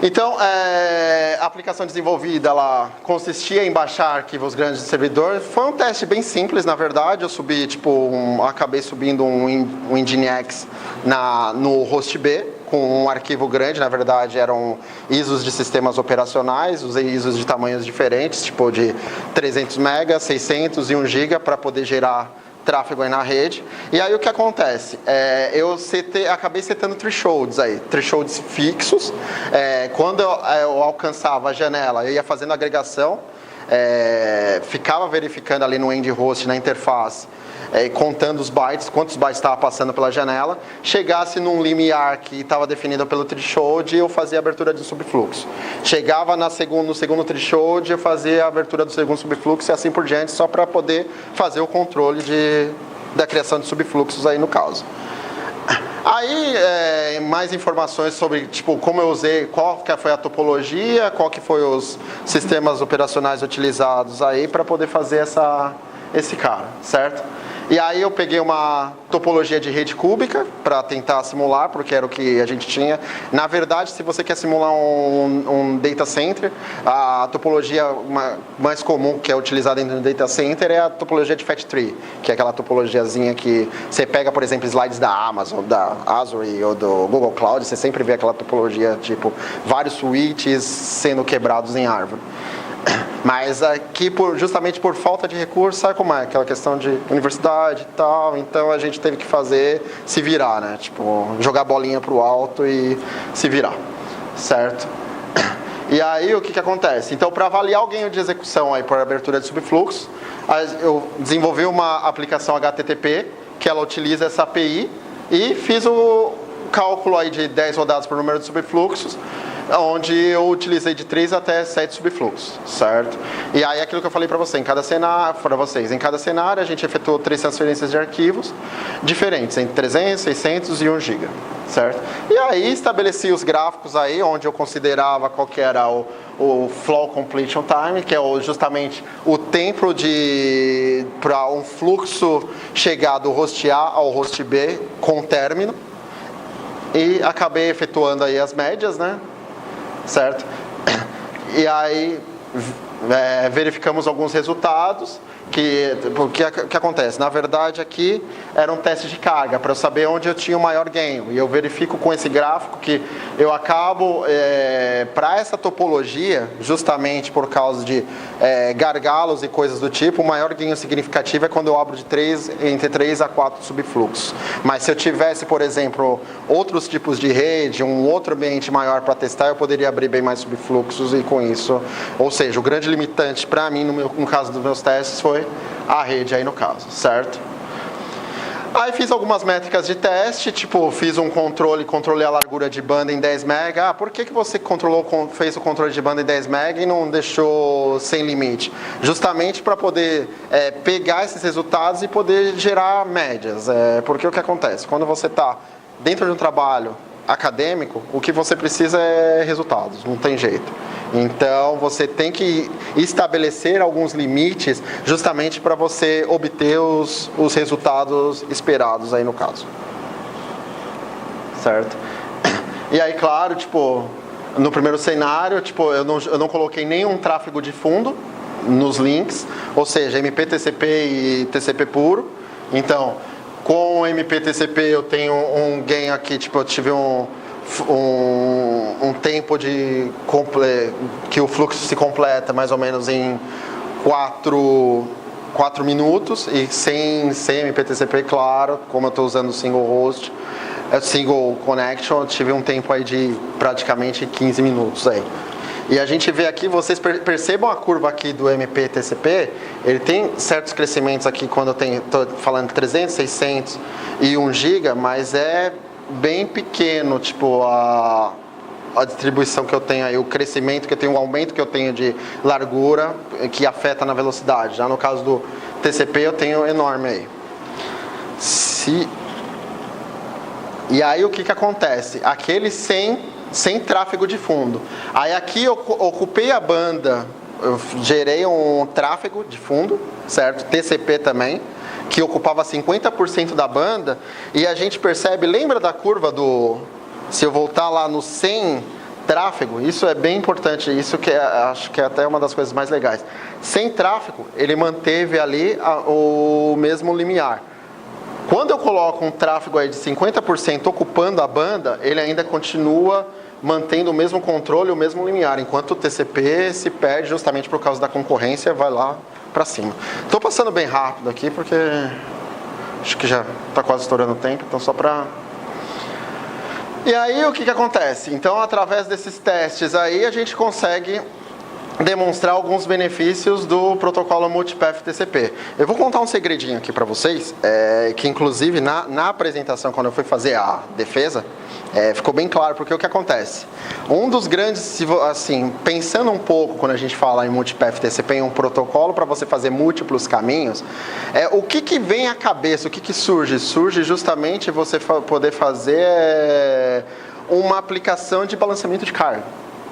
Então, a aplicação desenvolvida, ela consistia em baixar arquivos grandes de servidor. Foi um teste bem simples, na verdade. Eu subi, acabei subindo um Nginx no host B, com um arquivo grande. Na verdade, eram ISOs de sistemas operacionais. Usei ISOs de tamanhos diferentes, de 300 MB, 600 e 1 GB, para poder gerar tráfego aí na rede. E aí o que acontece? Eu acabei setando thresholds fixos. Quando eu alcançava a janela, eu ia fazendo agregação, ficava verificando ali no end host, na interface, contando os bytes, quantos bytes estava passando pela janela. Chegasse num limiar que estava definido pelo threshold, eu fazia a abertura de subfluxo. Chegava no segundo threshold, eu fazia a abertura do segundo subfluxo e assim por diante, só para poder fazer o controle da criação de subfluxos aí no caso. Aí, mais informações sobre como eu usei, qual que foi a topologia, qual que foi os sistemas operacionais utilizados aí para poder fazer esse cara, certo? E aí eu peguei uma topologia de rede cúbica para tentar simular, porque era o que a gente tinha. Na verdade, se você quer simular um data center, a topologia mais comum que é utilizada dentro do data center é a topologia de Fat Tree, que é aquela topologiazinha que você pega, por exemplo, slides da Amazon, da Azure ou do Google Cloud, você sempre vê aquela topologia, tipo, vários switches sendo quebrados em árvore. Mas aqui, justamente por falta de recursos, sabe como é? Aquela questão de universidade e tal, então a gente teve que se virar, né? Tipo, jogar bolinha pro alto e se virar, certo? E aí, o que acontece? Então, para avaliar o ganho de execução aí por abertura de subfluxo, eu desenvolvi uma aplicação HTTP, que ela utiliza essa API, e fiz o cálculo aí de 10 rodadas por número de subfluxos, onde eu utilizei de 3 até 7 subfluxos, certo? E aí aquilo que eu falei para você, em cada cenário a gente efetuou 3 transferências de arquivos diferentes, entre 300, 600 e 1 GB, certo? E aí estabeleci os gráficos aí, onde eu considerava qual que era o flow completion time, que é justamente o tempo para um fluxo chegar do host A ao host B com término, e acabei efetuando aí as médias, né? Certo? E aí verificamos alguns resultados. O que acontece? Na verdade, aqui era um teste de carga para eu saber onde eu tinha o maior ganho. E eu verifico com esse gráfico que eu acabo, para essa topologia, justamente por causa de gargalos e coisas do tipo, o maior ganho significativo é quando eu abro entre 3 a 4 subfluxos. Mas se eu tivesse, por exemplo, outros tipos de rede, um outro ambiente maior para testar, eu poderia abrir bem mais subfluxos e com isso... Ou seja, o grande limitante para mim, no caso dos meus testes, foi a rede aí no caso, certo? Aí fiz algumas métricas de teste, tipo, fiz um controlei a largura de banda em 10 MB. Por que você fez o controle de banda em 10 MB e não deixou sem limite? Justamente para poder pegar esses resultados e poder gerar médias. Porque o que acontece? Quando você está dentro de um trabalho acadêmico, o que você precisa é resultados, não tem jeito. Então, você tem que estabelecer alguns limites justamente para você obter os resultados esperados aí no caso. Certo? E aí, claro, tipo, no primeiro cenário, tipo, eu não coloquei nenhum tráfego de fundo nos links, ou seja, MPTCP e TCP puro. Então, com o MPTCP eu tenho um ganho aqui, tipo, eu tive um tempo que o fluxo se completa mais ou menos em 4 minutos, e sem MPTCP, claro, como eu estou usando single host, single connection, eu tive um tempo aí de praticamente 15 minutos aí. E a gente vê aqui, vocês percebam a curva aqui do MPTCP, ele tem certos crescimentos aqui quando eu estou falando 300, 600 e 1 GB, mas é bem pequeno, tipo, a distribuição que eu tenho aí, o crescimento que eu tenho, o aumento que eu tenho de largura que afeta na velocidade. Já no caso do TCP eu tenho enorme aí. E aí o que acontece? Aquele sem tráfego de fundo. Aí aqui eu ocupei a banda, eu gerei um tráfego de fundo, certo? TCP também, que ocupava 50% da banda, e a gente percebe, lembra da curva se eu voltar lá no 100 tráfego, isso é bem importante, isso que acho que é até uma das coisas mais legais. Sem tráfego, ele manteve ali o mesmo limiar. Quando eu coloco um tráfego aí de 50% ocupando a banda, ele ainda continua mantendo o mesmo controle, o mesmo limiar, enquanto o TCP se perde justamente por causa da concorrência, vai lá para cima. Estou passando bem rápido aqui porque acho que já está quase estourando o tempo, então só para... E aí o que acontece? Então, através desses testes aí, a gente consegue demonstrar alguns benefícios do protocolo Multipath TCP. Eu vou contar um segredinho aqui para vocês, que inclusive na apresentação, quando eu fui fazer a defesa, ficou bem claro, porque o que acontece? Um dos grandes, assim, pensando um pouco quando a gente fala em Multipath TCP, em um protocolo para você fazer múltiplos caminhos, o que vem à cabeça, o que surge? Surge justamente você poder fazer uma aplicação de balanceamento de carga.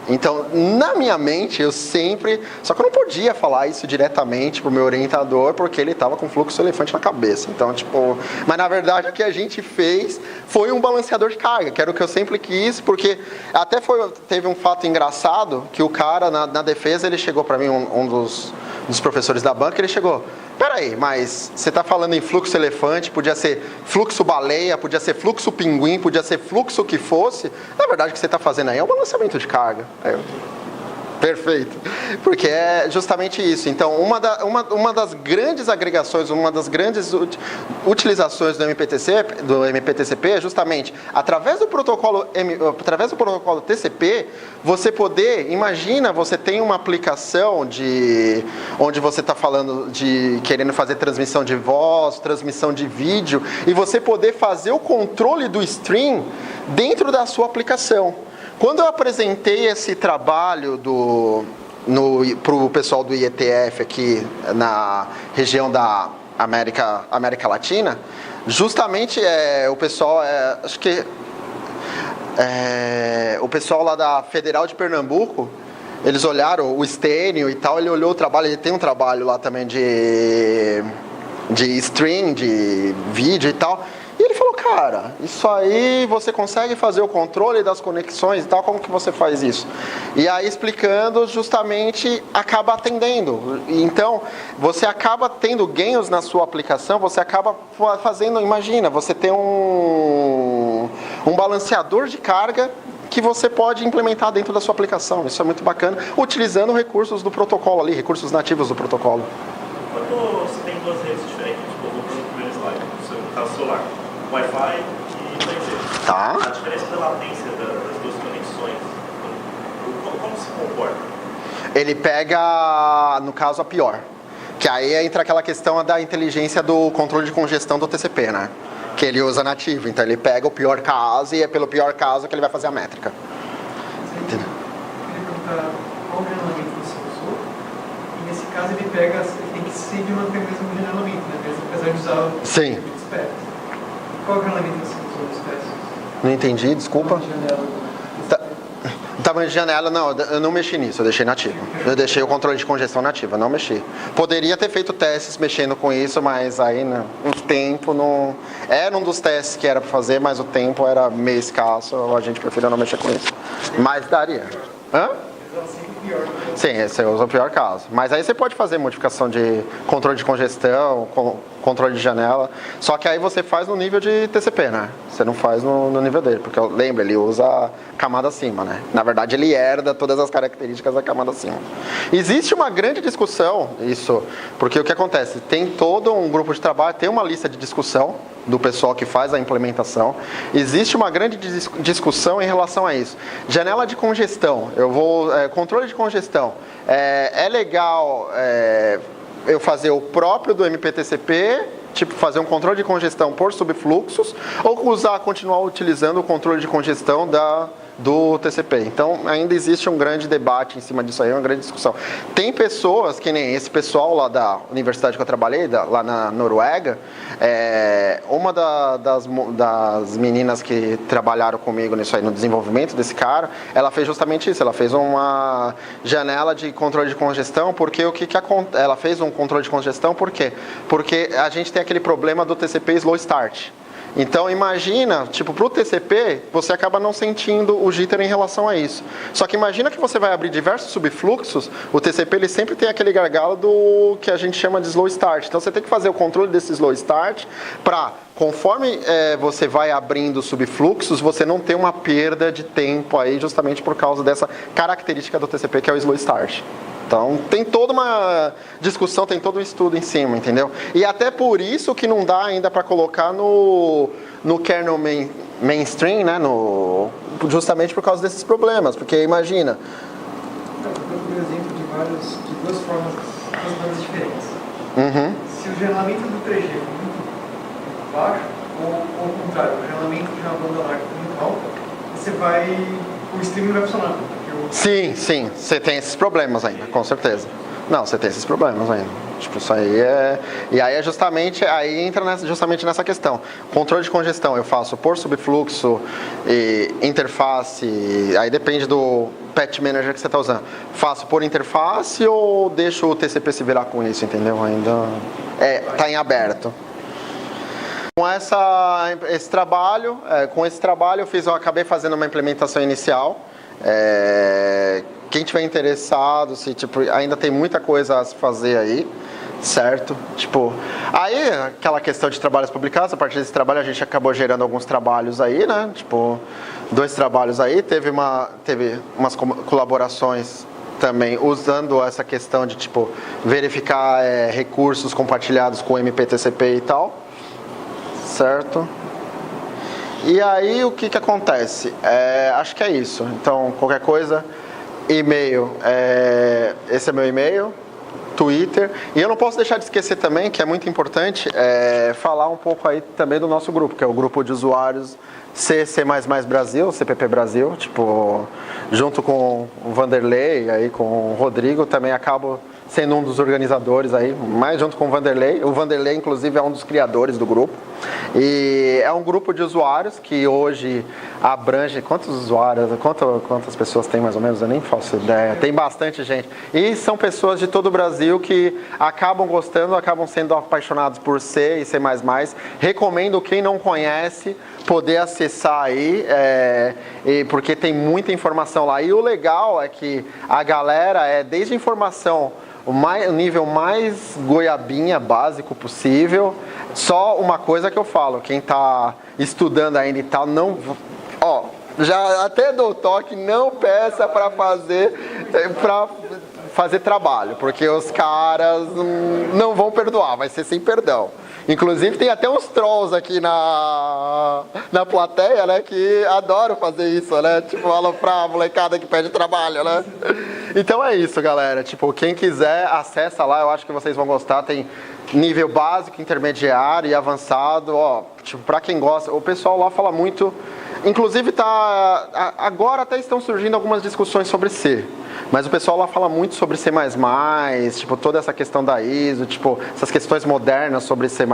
Então, na minha mente, eu sempre... Só que eu não podia falar isso diretamente pro meu orientador, porque ele estava com fluxo elefante na cabeça. Então, tipo... Mas, na verdade, o que a gente fez foi um balanceador de carga, que era o que eu sempre quis, porque até teve um fato engraçado, que o cara, na defesa, ele chegou para mim, um dos professores da banca, ele chegou... Peraí, mas você está falando em fluxo elefante, podia ser fluxo baleia, podia ser fluxo pinguim, podia ser fluxo o que fosse. Na verdade, o que você está fazendo aí é um balanceamento de carga. Perfeito. Porque é justamente isso. Então, uma das grandes agregações, uma das grandes utilizações do MPTCP é justamente, através do protocolo TCP, você poder, imagina, você tem uma aplicação onde você está falando querendo fazer transmissão de voz, transmissão de vídeo, e você poder fazer o controle do stream dentro da sua aplicação. Quando eu apresentei esse trabalho para o pessoal do IETF aqui na região da América Latina, justamente o pessoal, acho que o pessoal lá da Federal de Pernambuco, eles olharam o Stênio e tal, ele olhou o trabalho, ele tem um trabalho lá também de stream, de vídeo e tal. E ele falou, cara, isso aí você consegue fazer o controle das conexões e tal, como que você faz isso? E aí explicando, justamente acaba atendendo. Então, você acaba tendo ganhos na sua aplicação, você acaba fazendo, imagina, você tem um balanceador de carga que você pode implementar dentro da sua aplicação. Isso é muito bacana, utilizando recursos do protocolo ali, recursos nativos do protocolo.
Quando você tem duas redes diferentes, como no primeiro slide, no caso solar, Wi-Fi e 3G.
Tá.
A diferença da latência das duas conexões, como se comporta?
Ele pega, no caso, a pior. Que aí entra aquela questão da inteligência do controle de congestão do TCP, né? Que ele usa nativo. Então ele pega o pior caso e é pelo pior caso que ele vai fazer a métrica.
Entendeu? Eu queria perguntar qual gerenciamento você usou. E nesse caso ele tem que seguir manter o mesmo gerenciamento, né? Mesmo apesar de usar o
Sim.
SPEC. Qual gerenciamento você usou no SPEC?
Não entendi, desculpa. Tamanho de janela, não, eu não mexi nisso, eu deixei nativo. Eu deixei o controle de congestão nativo, eu não mexi. Poderia ter feito testes mexendo com isso, mas aí não, o tempo não... Era um dos testes que era para fazer, mas o tempo era meio escasso, a gente preferiu não mexer com isso. Mas daria. Hã? Sim, você usa o pior caso. Mas aí você pode fazer modificação de controle de congestão, controle de janela. Só que aí você faz no nível de TCP, né? Você não faz no nível dele. Porque lembra, ele usa a camada acima, né? Na verdade, ele herda todas as características da camada acima. Existe uma grande discussão, isso, porque o que acontece? Tem todo um grupo de trabalho, tem uma lista de discussão do pessoal que faz a implementação. Existe uma grande discussão em relação a isso. Janela de congestão, controle de congestão. É legal eu fazer o próprio do MPTCP, tipo fazer um controle de congestão por subfluxos, ou continuar utilizando o controle de congestão do TCP. Então, ainda existe um grande debate em cima disso aí, uma grande discussão. Tem pessoas, que nem esse pessoal lá da universidade que eu trabalhei, lá na Noruega, uma das meninas que trabalharam comigo nisso aí, no desenvolvimento desse cara, ela fez justamente isso, ela fez uma janela de controle de congestão, porque ela fez um controle de congestão, por quê? Porque a gente tem aquele problema do TCP slow start. Então imagina, tipo, para o TCP, você acaba não sentindo o jitter em relação a isso. Só que imagina que você vai abrir diversos subfluxos, o TCP ele sempre tem aquele gargalo do que a gente chama de slow start. Então você tem que fazer o controle desse slow start para, conforme você vai abrindo subfluxos, você não ter uma perda de tempo aí, justamente por causa dessa característica do TCP que é o slow start. Então, tem toda uma discussão, tem todo um estudo em cima, entendeu? E até por isso que não dá ainda para colocar no kernel mainstream, né? Justamente por causa desses problemas. Porque imagina...
Eu dou exemplo de duas formas diferentes.
Uhum.
Se o gerenciamento do 3G é muito baixo, ou ao contrário, o gerenciamento de uma banda larga é muito alta, o streaming vai funcionar.
Sim, você tem esses problemas ainda, com certeza. Não, você tem esses problemas ainda. Tipo, isso aí é... E aí é justamente, aí entra justamente nessa questão. Controle de congestão eu faço por subfluxo, e interface, aí depende do patch manager que você está usando. Faço por interface ou deixo o TCP se virar com isso, entendeu? Ainda tá em aberto. Com esse trabalho eu acabei fazendo uma implementação inicial. Quem tiver interessado, se tipo, ainda tem muita coisa a se fazer aí, certo? Tipo, aí aquela questão de trabalhos publicados, a partir desse trabalho a gente acabou gerando alguns trabalhos aí, né? Tipo, 2 trabalhos aí, teve umas colaborações também usando essa questão de tipo verificar recursos compartilhados com MPTCP e tal, certo? E aí o que acontece? Acho que é isso. Então qualquer coisa, e-mail, esse é meu e-mail, Twitter, e eu não posso deixar de esquecer também, que é muito importante, falar um pouco aí também do nosso grupo, que é o grupo de usuários C++ Brasil, CPP Brasil, tipo, junto com o Vanderlei, aí com o Rodrigo, também acabo sendo um dos organizadores aí, mais junto com o Vanderlei. O Vanderlei, inclusive, é um dos criadores do grupo. E é um grupo de usuários que hoje abrange... Quantos usuários? Quantas pessoas tem mais ou menos? Eu nem faço ideia. Tem bastante gente. E são pessoas de todo o Brasil que acabam gostando, acabam sendo apaixonados por C e C++. Recomendo quem não conhece poder acessar aí, porque tem muita informação lá. E o legal é que a galera desde informação o nível mais goiabinha, básico possível. Só uma coisa que eu falo, quem está estudando ainda e tal, não... já até dou toque, não peça para fazer trabalho, porque os caras não vão perdoar, vai ser sem perdão. Inclusive tem até uns trolls aqui na plateia, né, que adoram fazer isso, né, tipo, falam pra molecada que pede trabalho, né. Então é isso, galera, tipo, quem quiser, acessa lá, eu acho que vocês vão gostar, tem nível básico, intermediário e avançado, tipo, pra quem gosta, o pessoal lá fala muito, inclusive agora até estão surgindo algumas discussões sobre C. Mas o pessoal lá fala muito sobre C++, tipo, toda essa questão da ISO, tipo, essas questões modernas sobre C++,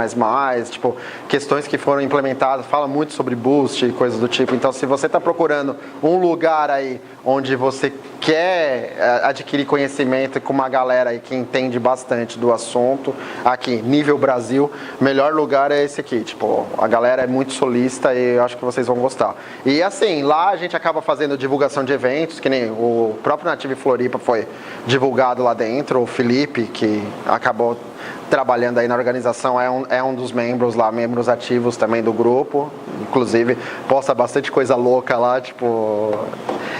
tipo, questões que foram implementadas, fala muito sobre Boost e coisas do tipo. Então, se você está procurando um lugar aí onde você quer adquirir conhecimento com uma galera aí que entende bastante do assunto, aqui, nível Brasil, melhor lugar é esse aqui. Tipo, a galera é muito solista e eu acho que vocês vão gostar. E assim, lá a gente acaba fazendo divulgação de eventos, que nem o próprio Native Floripa foi divulgado lá dentro, o Felipe, que acabou trabalhando aí na organização, é um dos membros ativos também do grupo, inclusive posta bastante coisa louca lá, tipo,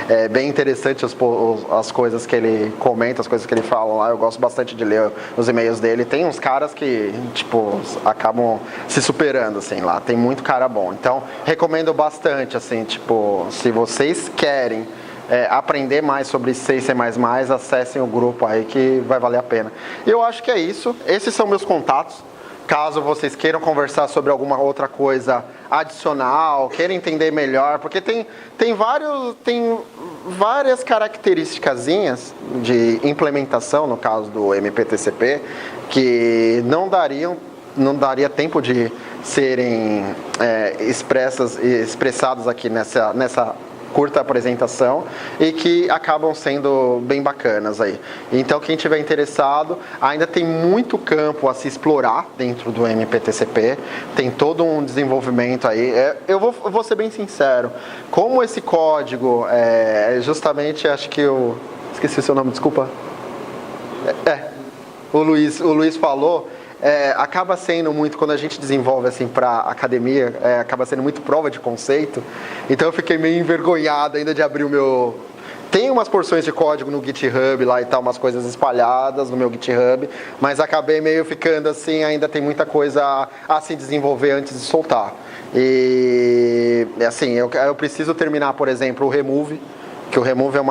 é bem interessante as coisas que ele comenta, as coisas que ele fala lá, eu gosto bastante de ler os e-mails dele. Tem uns caras que, tipo, acabam se superando, assim, lá, tem muito cara bom, então recomendo bastante, assim, tipo, se vocês querem aprender mais sobre C e C++, acessem o grupo aí que vai valer a pena. Eu acho que é isso. Esses são meus contatos. Caso vocês queiram conversar sobre alguma outra coisa adicional, queiram entender melhor, porque tem várias características de implementação, no caso do MPTCP, que não daria tempo de serem expressados aqui nessa curta apresentação e que acabam sendo bem bacanas aí. Então quem tiver interessado, ainda tem muito campo a se explorar dentro do MPTCP, tem todo um desenvolvimento aí. Eu vou ser bem sincero, como esse código justamente, acho que eu esqueci o seu nome, desculpa. O Luiz falou, acaba sendo muito, quando a gente desenvolve assim para academia, acaba sendo muito prova de conceito, então eu fiquei meio envergonhado ainda de abrir o meu... Tem umas porções de código no GitHub lá e tal, umas coisas espalhadas no meu GitHub, mas acabei meio ficando assim, ainda tem muita coisa a se desenvolver antes de soltar. E assim, eu preciso terminar, por exemplo, o Remove, que o Remove é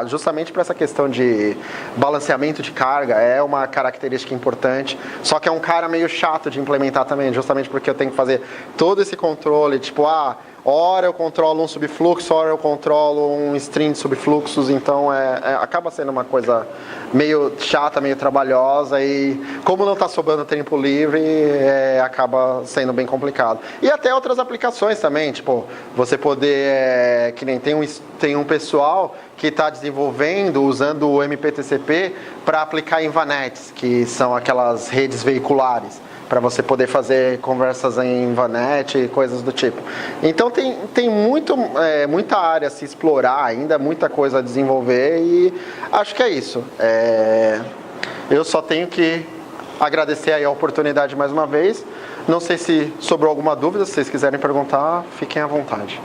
justamente para essa questão de balanceamento de carga, é uma característica importante, só que é um cara meio chato de implementar também, justamente porque eu tenho que fazer todo esse controle, tipo, hora eu controlo um subfluxo, hora eu controlo um string de subfluxos, então acaba sendo uma coisa meio chata, meio trabalhosa e como não está sobrando tempo livre, acaba sendo bem complicado. E até outras aplicações também, tipo, você poder, que nem tem um pessoal que está desenvolvendo, usando o MPTCP para aplicar em VANETs, que são aquelas redes veiculares, para você poder fazer conversas em VANET e coisas do tipo. Então tem muita área a se explorar ainda, muita coisa a desenvolver e acho que é isso. Eu só tenho que agradecer aí a oportunidade mais uma vez. Não sei se sobrou alguma dúvida, se vocês quiserem perguntar, fiquem à vontade.